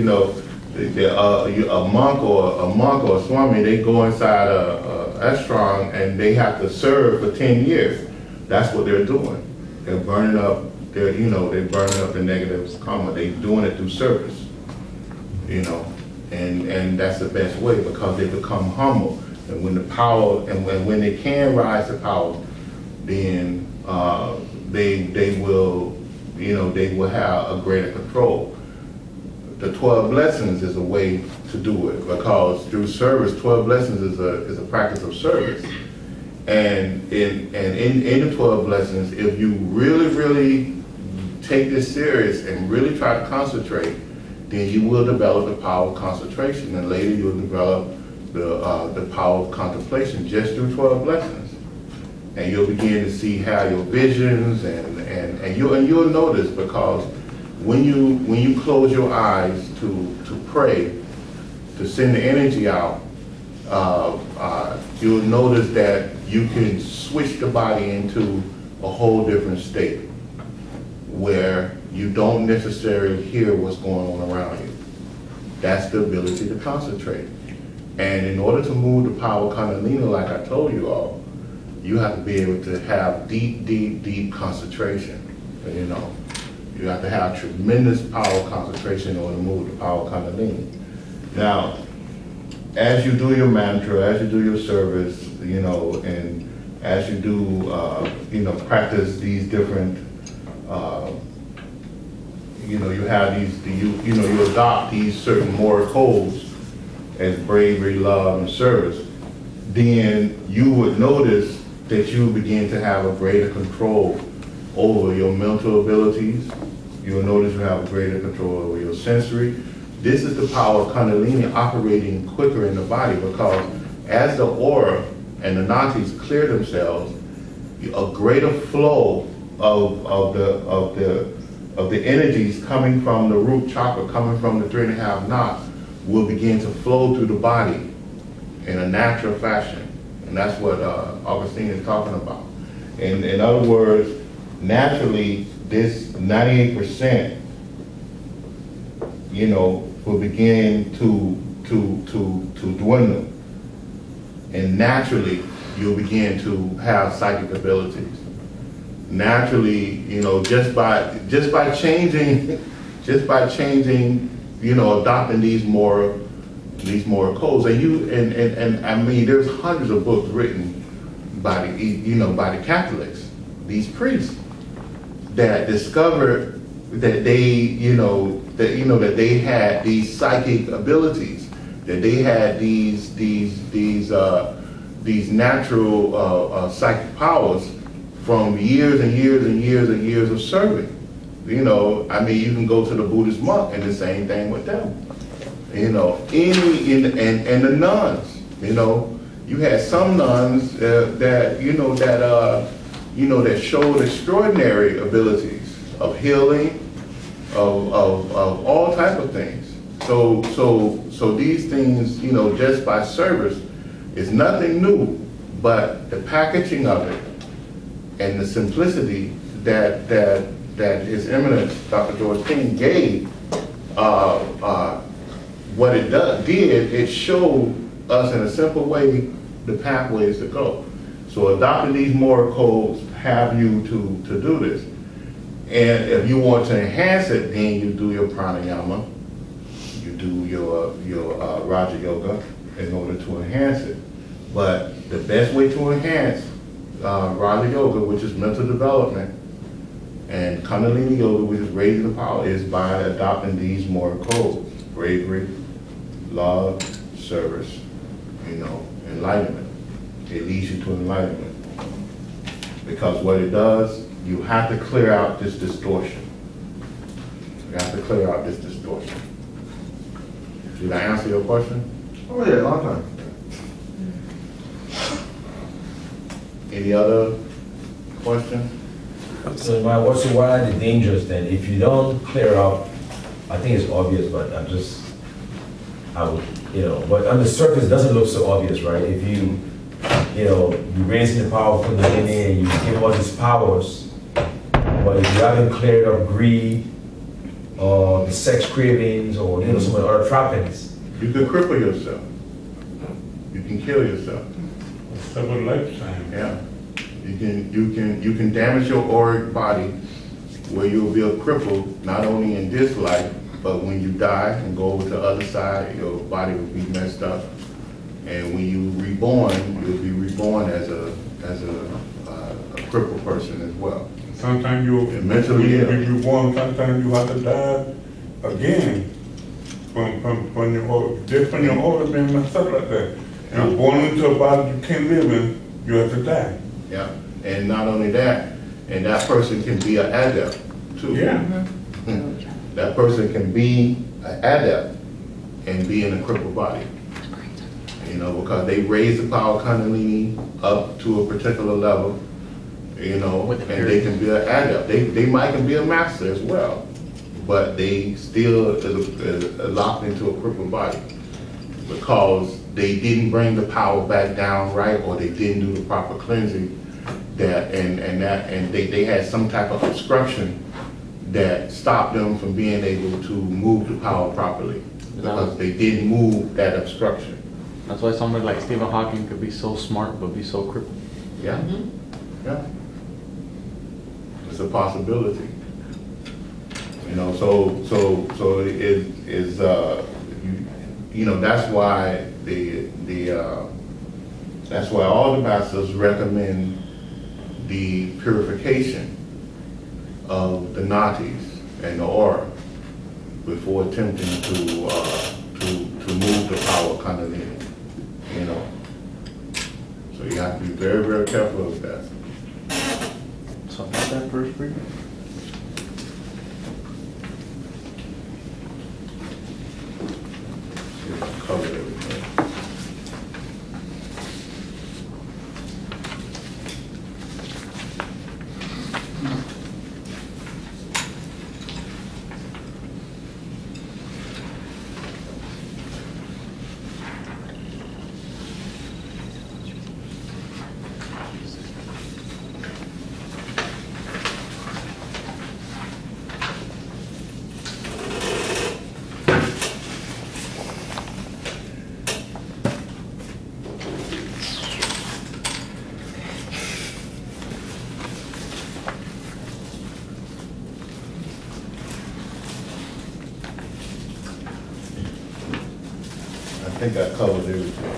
A monk or a swami, they go inside a ashram and they have to serve for 10 years. That's what they're doing. They're burning up they're burning up the negative karma. They're doing it through service, and that's the best way because they become humble. And when the power, and when they can rise to power, then they will have a greater control. The 12 blessings is a way to do it because through service, 12 blessings is a practice of service. And in the 12 blessings, if you really take this serious and really try to concentrate, then you will develop the power of concentration, and later you'll develop the power of contemplation just through 12 blessings. And you'll begin to see how your visions and you'll notice, because when you close your eyes to pray, to send the energy out, you'll notice that you can switch the body into a whole different state where you don't necessarily hear what's going on around you. That's the ability to concentrate. And in order to move the power of Kundalini, like I told you all, you have to be able to have deep concentration. You have to have tremendous power of concentration in order to move the power of Kundalini. Now, as you do your mantra, as you do your service, and as you do, practice these different, you have you adopt these certain moral codes as bravery, love, and service, then you would notice that you begin to have a greater control over your mental abilities. You'll notice you have a greater control over your sensory. This is the power of Kundalini operating quicker in the body, because as the aura and the Nadis clear themselves, a greater flow of the energies coming from the root chakra, coming from the 3.5 knots, will begin to flow through the body in a natural fashion. And that's what Augustine is talking about. In other words, naturally, this 98%, will begin to dwindle. And naturally, you'll begin to have psychic abilities. Naturally, just by changing, adopting these moral codes. And I mean, there's hundreds of books written by the Catholics, these priests, that discovered that that they had these psychic abilities, that they had these natural psychic powers from years and years and years and years of serving. I mean, you can go to the Buddhist monk and the same thing with them. And the nuns. You had some nuns that showed extraordinary abilities of healing, of all type of things. So these things, just by service, is nothing new, but the packaging of it and the simplicity that His Eminence Dr. George King gave, what it did, it showed us in a simple way the pathways to go. So adopting these moral codes have you to do this. And if you want to enhance it, then you do your pranayama, you do your Raja Yoga in order to enhance it. But the best way to enhance Raja Yoga, which is mental development, and Kundalini Yoga, which is raising the power, is by adopting these moral codes: bravery, love, service, enlightenment. It leads you to enlightenment. Because what it does, you have to clear out this distortion. You have to clear out this distortion. Did I answer your question? Oh yeah, long time. Any other questions? So what are the dangers then? If you don't clear up, I think it's obvious, but but on the surface it doesn't look so obvious, right? If you raising the power of Kundalini and you give all these powers, but if you haven't cleared up greed or the sex cravings or some of the other trappings. You can cripple yourself. You can kill yourself. Several lifetimes. Yeah. You can damage your auric body where you'll be a cripple not only in this life, but when you die and go over to the other side, your body will be messed up. And when you reborn, you'll be reborn as a crippled person as well. Sometimes you mentally ill. If you're born, sometimes you have to die again from your organ being messed up like that. Yeah. You're born into a body you can't live in, you have to die. Yeah. And not only that, and that person can be an adept too. Yeah. That person can be an adept and be in a crippled body. You know, because they raise the power Kundalini up to a particular level, you know, and they can be an adept. They might can be a master as well, but they still are locked into a crippled body because they didn't bring the power back down right, or they didn't do the proper cleansing. And they had some type of obstruction that stopped them from being able to move the power properly because they didn't move that obstruction. That's why somebody like Stephen Hawking could be so smart but be so crippled. Yeah, yeah. It's a possibility. You know, so it is. You know, that's why that's why all the masters recommend the purification of the Nadis and the aura before attempting to move the power Kundalini. You know, so you have to be very, very careful of that. So what's that first freedom? Cover everything. I think I covered everything.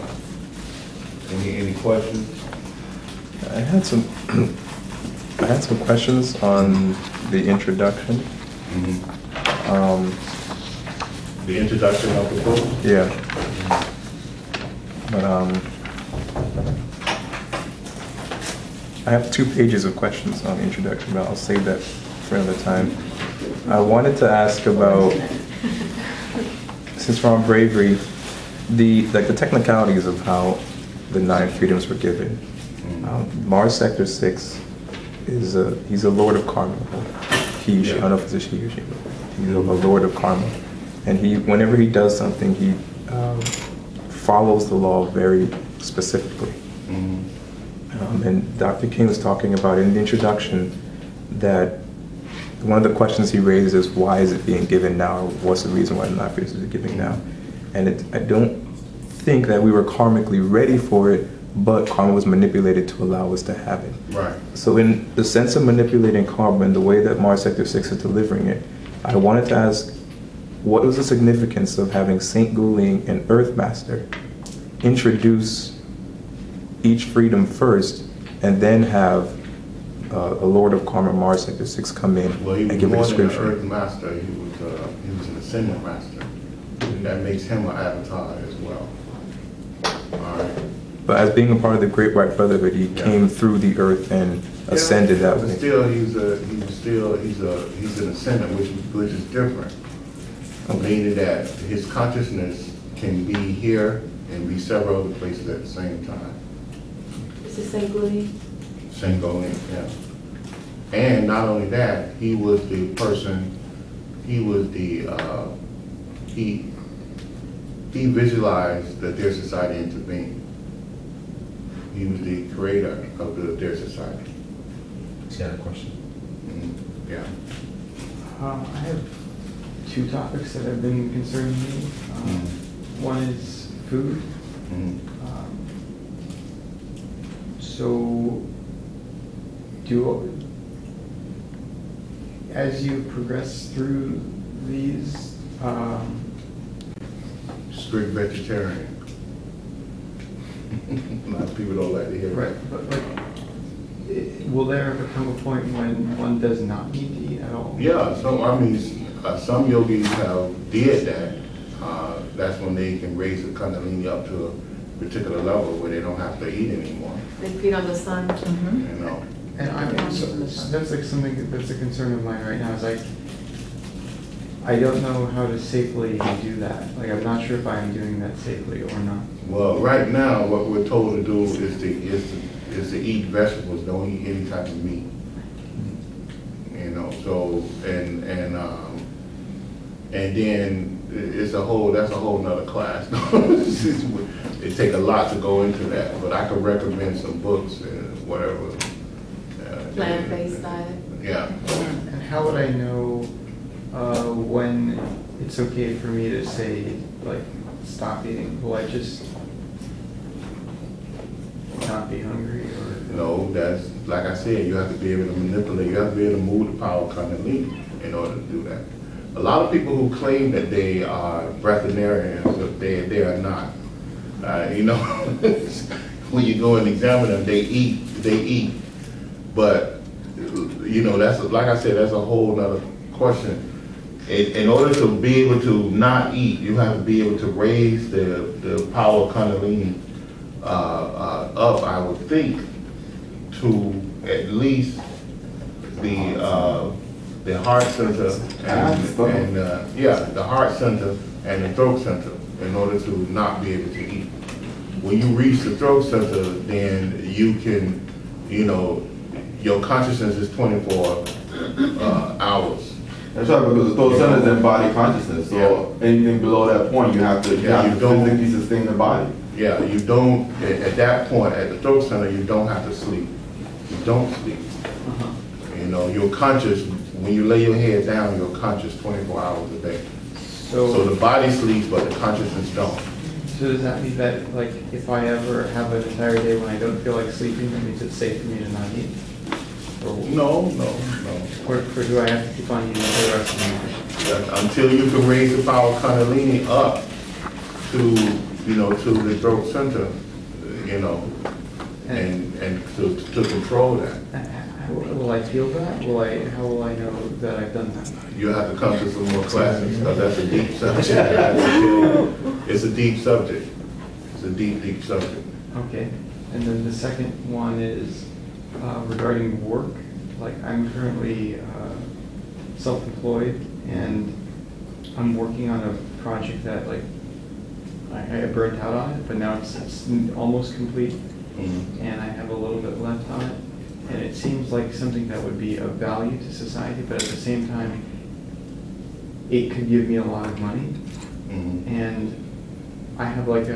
Any questions? I had some questions on the introduction. The introduction of the book? Yeah. But I have 2 pages of questions on the introduction, but I'll save that for another time. I wanted to ask about, since we're on Bravery, the technicalities of how the 9 freedoms were given. Mars Sector 6 he's a lord of karma. I don't know if it's a she or she, but he's a lord of karma. And whenever he does something, he follows the law very specifically. And Dr. King was talking about in the introduction that one of the questions he raised is, why is it being given now? Or what's the reason why the 9 freedoms are giving now? And I don't think that we were karmically ready for it, but karma was manipulated to allow us to have it. Right. So in the sense of manipulating karma and the way that Mars Sector 6 is delivering it, I wanted to ask, what was the significance of having Saint Guling and Earth Master introduce each freedom first, and then have a Lord of Karma, Mars Sector 6, come in and give a description? Well, he was more than an Earth Master. He was an Ascendant Master. And that makes him an avatar as well. All right. But as being a part of the Great White Brotherhood, he came through the earth and ascended that way. But still, he's an Ascendant, which is different. Okay. Meaning that his consciousness can be here and be several other places at the same time. Is this Saint Guling? Saint Guling, yeah. And not only that, he was the person, he visualized the Dear Society into being. He was the creator of the Dear Society. He's got a question. Yeah. I have two topics that have been concerning me. One is food. So, as you progress through these, strict vegetarian. A lot of people don't like to hear that. right, but like, will there ever come a point when one does not need to eat at all? Yeah, so I mean, some yogis did that. That's when they can raise the Kundalini up to a particular level where they don't have to eat anymore. They feed on the sun. You know. And that's like something that's a concern of mine right now. Is like, I don't know how to safely do that. Like, I'm not sure if I am doing that safely or not. Well, right now, what we're told to do is to eat vegetables. Don't eat any type of meat. You know. So and then that's a whole nother class. It take a lot to go into that, but I could recommend some books and whatever. Plant-based diet. Yeah. And how would I know when it's okay for me to say, like, stop eating? Will I just not be hungry, or? No, that's, like I said, you have to be able to manipulate, you have to be able to move the power of Kundalini in order to do that. A lot of people who claim that they are breatharians, they are not. You know, when you go and examine them, they eat. But, you know, that's, like I said, that's a whole nother question. In order to be able to not eat, you have to be able to raise the power of Kundalini up, I would think, to at least the heart center the heart center and the throat center in order to not be able to eat. When you reach the throat center, then you can, you know, your consciousness is 24 hours. That's right, because the throat center is in body consciousness. So anything below that point, you have to physically sustain the body. Yeah, you don't, at that point, at the throat center, you don't have to sleep. You don't sleep. You know, you're conscious, when you lay your head down, you're conscious 24 hours a day. So the body sleeps, but the consciousness don't. So does that mean that, like, if I ever have an entire day when I don't feel like sleeping, that means it's safe for me to not eat? No. Or do I have to keep on eating for the rest of the night? Until you can raise the power of Kundalini up to, you know, to the throat center, you know, and to control that. Will I feel that? How will I know that I've done that? You have to come to some more classes, because that's a deep subject. It's a deep subject. It's a deep subject. Okay. And then the second one is regarding work. Like, I'm currently self-employed, and I'm working on a project that, like, I burnt out on it, but now it's almost complete, and I have a little bit left on it. And it seems like something that would be of value to society, but at the same time, it could give me a lot of money. And I have like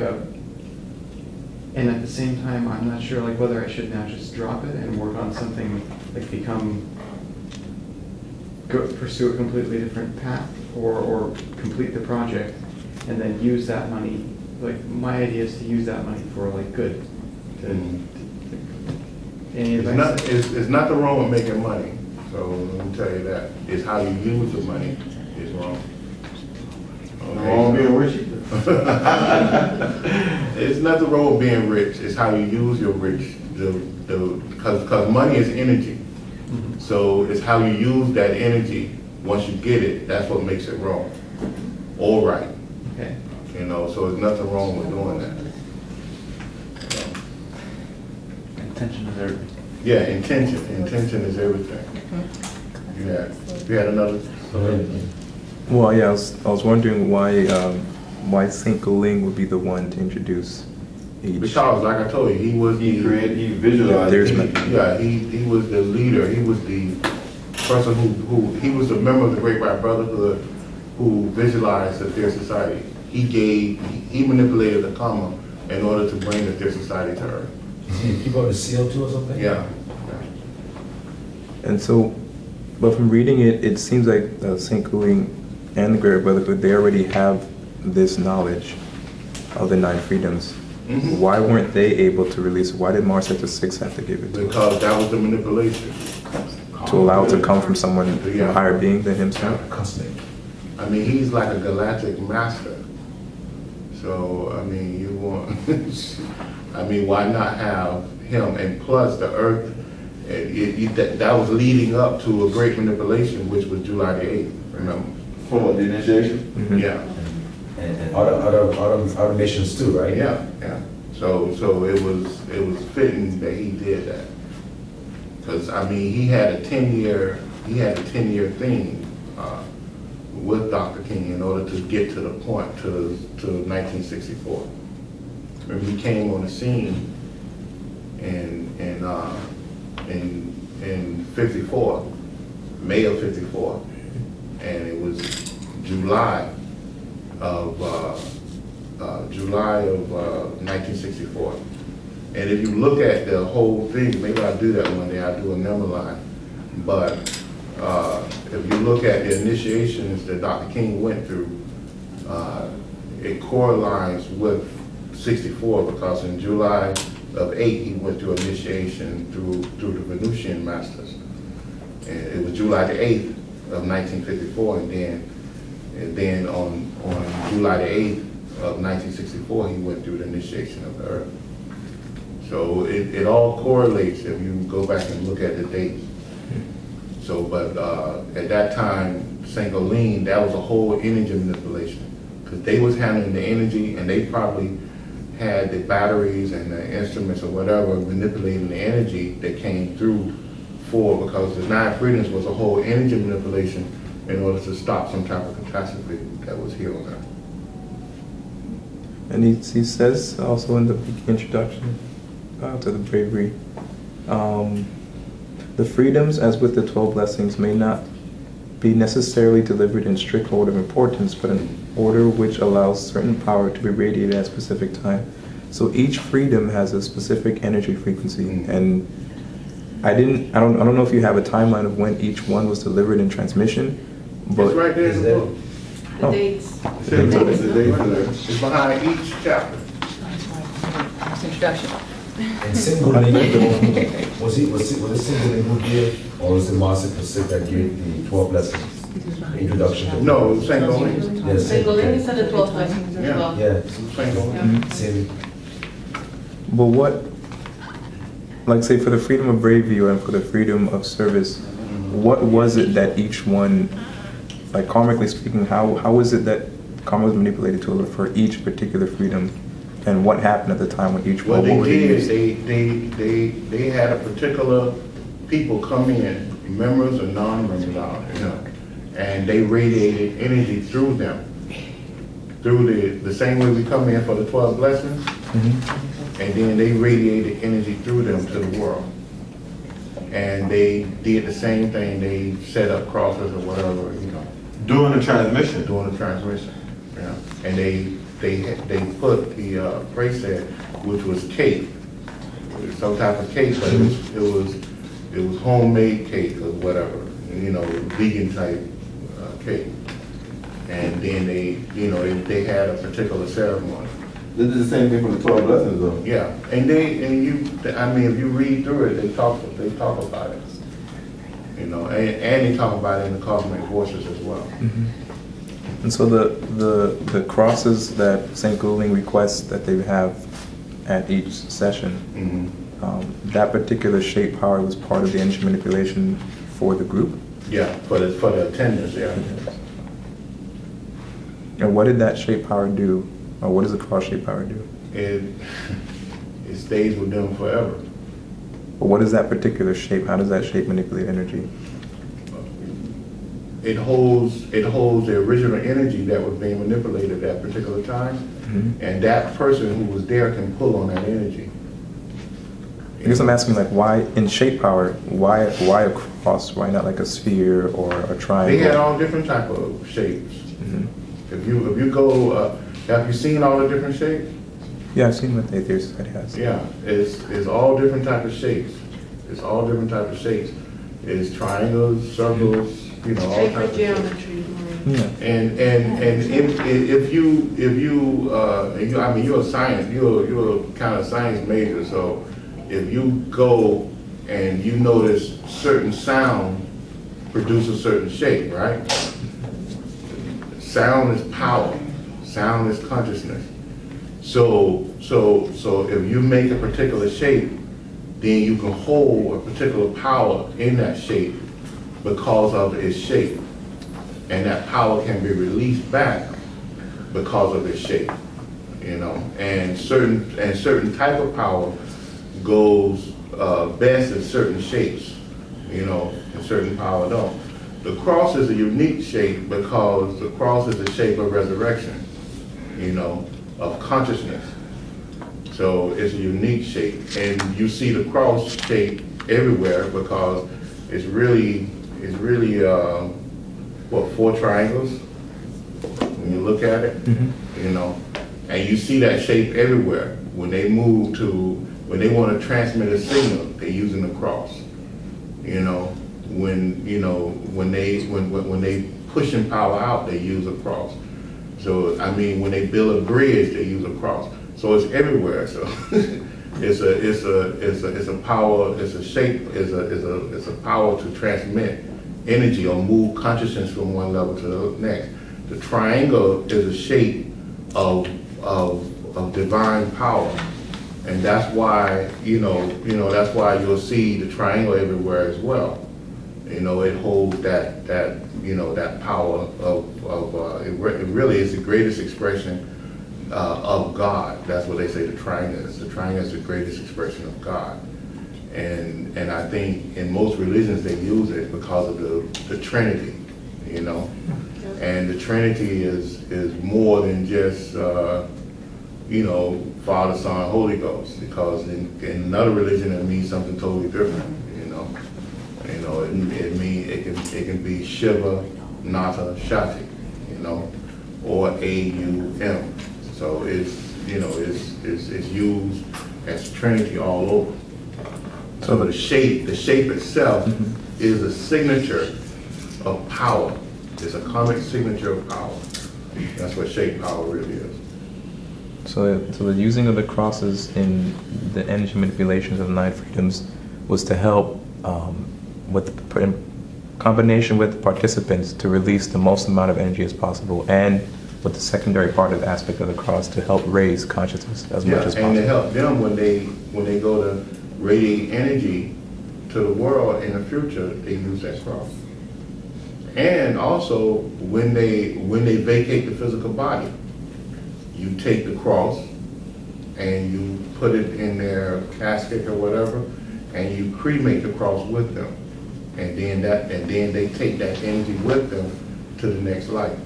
and at the same time, I'm not sure like whether I should now just drop it and work on something, like pursue a completely different path, or complete the project and then use that money. Like, my idea is to use that money for like good. It's not the wrong with making money. So let me tell you that. It's how you use the money is wrong. Okay. Wrong being rich. It's nothing wrong with being rich. It's how you use your rich. Because money is energy. So it's how you use that energy. Once you get it, that's what makes it wrong. All right. Okay. You know, so there's nothing wrong with doing that. Intention is everything. Yeah, intention. Intention is everything. You had another? Well, yeah, I was wondering why Saint Galing would be the one to introduce each. Because, like I told you, he visualized. He was the leader. He was the person he was a member of the Great White Brotherhood who visualized the Their Society. He manipulated the karma in order to bring the Their Society to Earth. Did he go to CO2 or something? Yeah. And so, but from reading it, it seems like Saint Galing and the Greater Brotherhood, they already have this knowledge of the 9 freedoms. Mhm. Why weren't they able to release it? Why did Mars Sector 6 have to give it to Because that was the manipulation. to allow it to come from someone from a higher being than himself? Cosmic. I mean, he's like a galactic master. So, I mean, you want, I mean, why not have him? And plus, the Earth, that was leading up to a great manipulation, which was July the 8th, remember? For what, the initiation? Mhm. Yeah, And other missions too, right? yeah, yeah. So it was fitting that he did that. Because, I mean, he had a 10-year thing with Dr. King in order to get to the point to 1964. Remember, he came on the scene in 54, May of 54, and it was July of 1964. And if you look at the whole thing, maybe I'll do that one day, I'll do a number line. But if you look at the initiations that Dr. King went through, it correlates with 64, because in July of 8, he went through initiation through the Venusian masters. And it was July the 8th of 1954, and then on July the 8th of 1964, he went through the initiation of the Earth. So it all correlates if you go back and look at the dates. So, but at that time, Sangolin, that was a whole energy manipulation, because they was handling the energy, and they probably had the batteries and the instruments or whatever manipulating the energy that came through because the 9 freedoms was a whole energy manipulation in order to stop some type of catastrophe that was here on Earth. And he says also in the introduction to the Bravery, the freedoms, as with the 12 blessings, may not be necessarily delivered in strict order of importance, but in order which allows certain power to be radiated at a specific time. So each freedom has a specific energy frequency, and I don't know if you have a timeline of when each one was delivered in transmission, but It's right there in the book. The Oh. dates. It's it's behind each chapter. It's introduction. And Singolini, was it Singolini who did, or was it Master Pacific that gave the 12 lessons? Introduction. No, Sangolin. Yes. Sangolini said the 12 blessings as Yeah. well. Yeah. Sangolin. Same. But what, like say for the freedom of bravery and for the freedom of service, what was it that each one, like karmically speaking, how was it that karma was manipulated to for each particular freedom, and what happened at the time when each What one? they What were they did, used? they had a particular people come in, members or non-members, and they radiated energy through them, through the same way we come in for the 12 blessings, and then they radiated energy through them to the world. And they did the same thing. They set up crosses or whatever, During the transmission. doing the transmission. Yeah. And they put the bracelet, which was cake, some type of cake, but it was homemade cake or whatever, vegan type cake. And then they had a particular ceremony. This is the same thing for the 12 blessings, though. Yeah, and if you read through it, they talk about it, and they talk about it in the Cosmic Voices as well. And so the crosses that St. Guling requests that they have at each session, that particular shape power was part of the energy manipulation for the group? Yeah, for the attendants, yeah. And what did that shape power do? Or what does the cross shape power do? It stays with them forever. But what is that particular shape? How does that shape manipulate energy? It holds the original energy that was being manipulated at that particular time, and that person who was there can pull on that energy. I guess I'm asking, like, why in shape power? Why a cross? Why not like a sphere or a triangle? They had all different type of shapes. If you go, have you seen all the different shapes? Yeah, I've seen what the Atheist Society has. Yeah, it's all different type of shapes. It's all different type of shapes. It's triangles, circles, all Sacred types of shapes. geometry. Yeah. And if you I mean, you're a science, you're a kind of science major, so if you go and you notice certain sound produce a certain shape, right? Sound is power. Sound is consciousness. So if you make a particular shape, then you can hold a particular power in that shape because of its shape. And that power can be released back because of its shape, you know. And certain type of power goes best in certain shapes, you know, and certain power don't. The cross is a unique shape because the cross is the shape of resurrection, you know, of consciousness. So it's a unique shape, and you see the cross shape everywhere because it's really what, 4 triangles when you look at it, you know, and you see that shape everywhere. When they want to transmit a signal, they're using the cross, you know. When they pushing power out, they use a cross. So I mean, when they build a bridge, they use a cross. So it's everywhere. So it's a power. It's a shape. It's a power to transmit energy or move consciousness from one level to the next. The triangle is a shape of divine power, and that's why that's why you'll see the triangle everywhere as well. You know, it holds that power of it really is the greatest expression of God. That's what they say the triangle is. The triangle is the greatest expression of God. And I think in most religions they use it because of the Trinity, you know. And the Trinity is more than just Father, Son, Holy Ghost, because in another religion it means something totally different, you know. You know, it can be Shiva, Nata, Shakti, you know, or A-U-M. So it's used as Trinity all over. So the shape itself is a signature of power. It's a karmic signature of power. That's what shape power really is. So the using of the crosses in the energy manipulations of the 9 freedoms was to help in combination with participants to release the most amount of energy as possible, and with the secondary part of the aspect of the cross to help raise consciousness as much as possible. And to help them when they go to radiate energy to the world in the future, they use that cross. And also when they vacate the physical body, you take the cross and you put it in their casket or whatever, and you cremate the cross with them. And then they take that energy with them to the next life.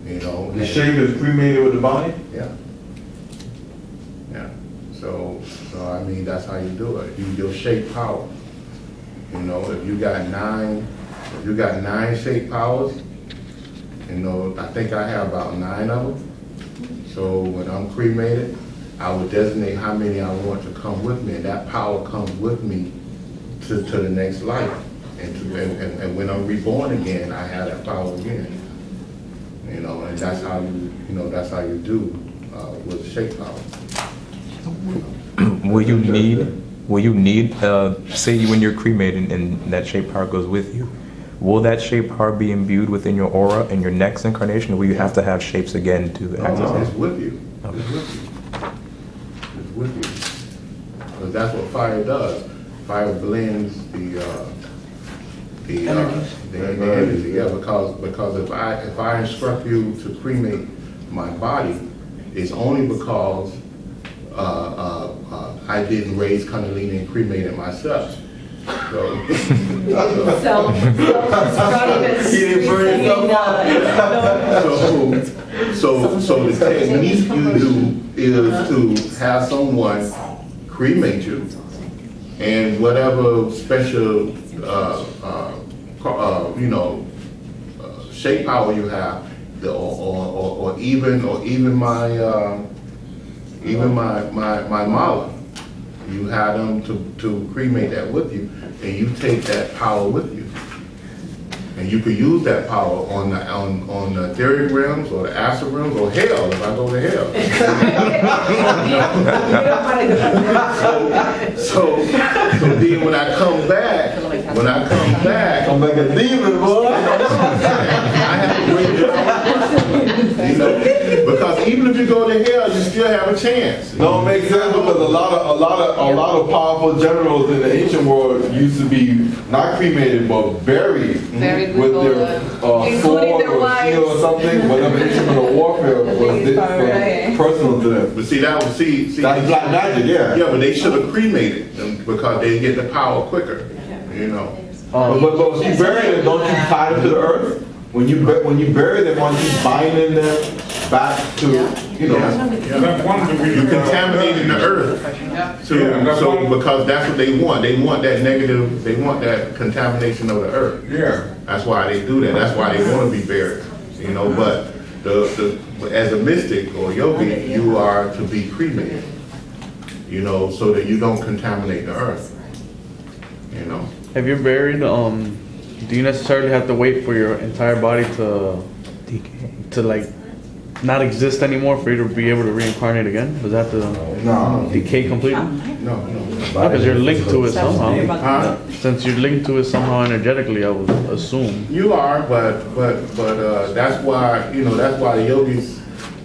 You know. The shape is cremated with the body? Yeah. Yeah. So I mean, that's how you do it. You'll shape power. You know, if you got 9 shape powers, you know, I think I have about 9 of them. So when I'm cremated, I would designate how many I want to come with me, and that power comes with me to the next life. And when I'm reborn again, I have that power again. You know, and that's how you do with shape power. Will you need, say when you're cremated and that shape power goes with you, will that shape power be imbued within your aura in your next incarnation, or will you have to have shapes again to access it? No, it's with you. Okay. It's with you. It's with you. Because that's what fire does. Fire blends the energy. Yeah, because if I instruct you to cremate my body, it's only because I didn't raise Kundalini and cremate it myself. So so the technique you do is to have someone cremate you, and whatever special shape power you have, or even my mala, you have them to cremate that with you, and you take that power with you, And you could use that power on the etheric realms or the astral realms or hell if I go to hell. so then when I come back, I'm like a demon, boy. I have to wait you know, because even if you go to hell, you still have a chance. No, it makes sense because a lot of powerful generals in the ancient world used to be not cremated but buried with their sword or shield or something, whatever instrument of warfare was personal to them. But see, that's black magic, yeah. Yeah, but they should have cremated them because they get the power quicker. You know. But if you bury them, don't you tie them to the earth? When you bury them, aren't you binding them back to, you know? You're contaminating the earth. So because that's what they want. They want that negative, they want that contamination of the earth. Yeah. That's why they do that. That's why they want to be buried. You know, but as a mystic or yogi, you are to be cremated. You know, so that you don't contaminate the earth. You know. Have you buried, do you necessarily have to wait for your entire body to like not exist anymore for you to be able to reincarnate again? Does that have to decay completely? No. Because you're linked to it somehow. Since you're linked to it somehow energetically, I would assume. You are, but that's why, you know, that's why the yogis,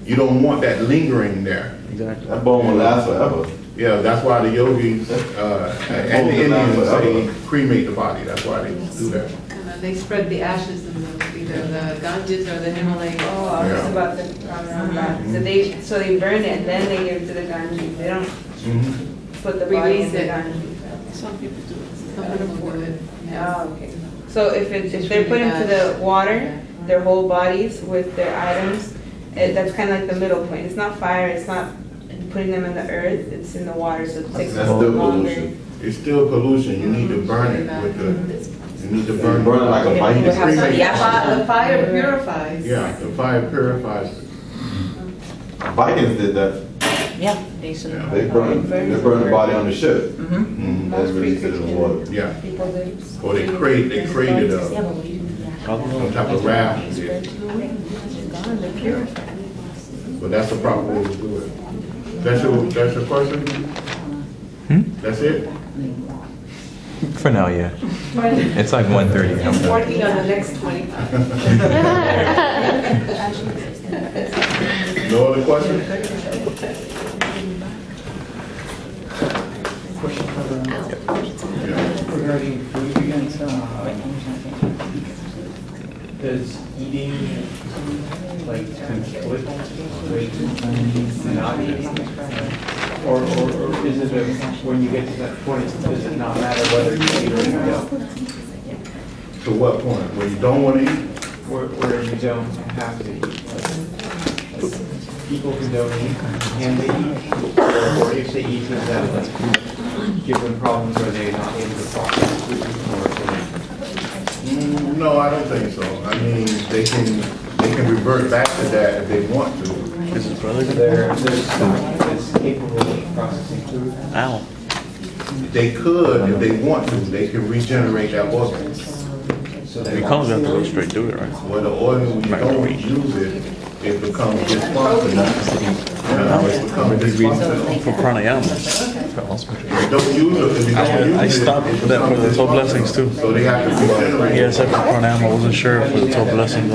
you don't want that lingering there. Exactly. That bone will last forever. Yeah, that's why the yogis and the Indians say cremate the body. That's why they do that. They spread the ashes in either the Ganges or the Himalayas. Oh, I was about to comment on that. So they burn it and then they give it to the Ganges. They don't put the body in the Ganges. Some people do it. Some people do it. Oh, okay. So if they're put into the water, their whole bodies with their items, that's kind of like the middle point. It's not fire. It's not putting them in the earth. It's in the water. So it takes a little longer. It's still pollution. You need to burn it with the. You need to burn it like a bite. The fire purifies. Yeah, the fire purifies. Vikings did that. Yeah, they should. Yeah, they burned the body on the ship. Mm-hmm. That's released it in the water. Yeah. Or they created some type of raft. But that's the proper way to do it. That's your question? That's it? For now, yeah. It's like 1:30. I'm done. Working on the next 20. No other questions? Regarding food again, does eating like conflict with not eating? Or is it when you get to that point, does it not matter whether you eat or you don't? To what point? Where you don't want to eat? Where you don't have to eat. Like, people who don't eat, can they eat? Or if they eat, does that give them problems where they're not able to process food? No, I don't think so. I mean, they can revert back to that if they want to. Is his brother There's something that's capable of processing food. Ow. They could, if they want to, they can regenerate that organ. So If it comes, you have to go straight do it, right? Well, the organ, when you don't use it, it becomes dysfunctional. It becomes dysfunctional. For pranayama. If you don't use it, if you don't use it. I stopped for that for the 12 blessings too. So they have to regenerate. Yeah, except for pranayama. I wasn't sure for the 12 blessings.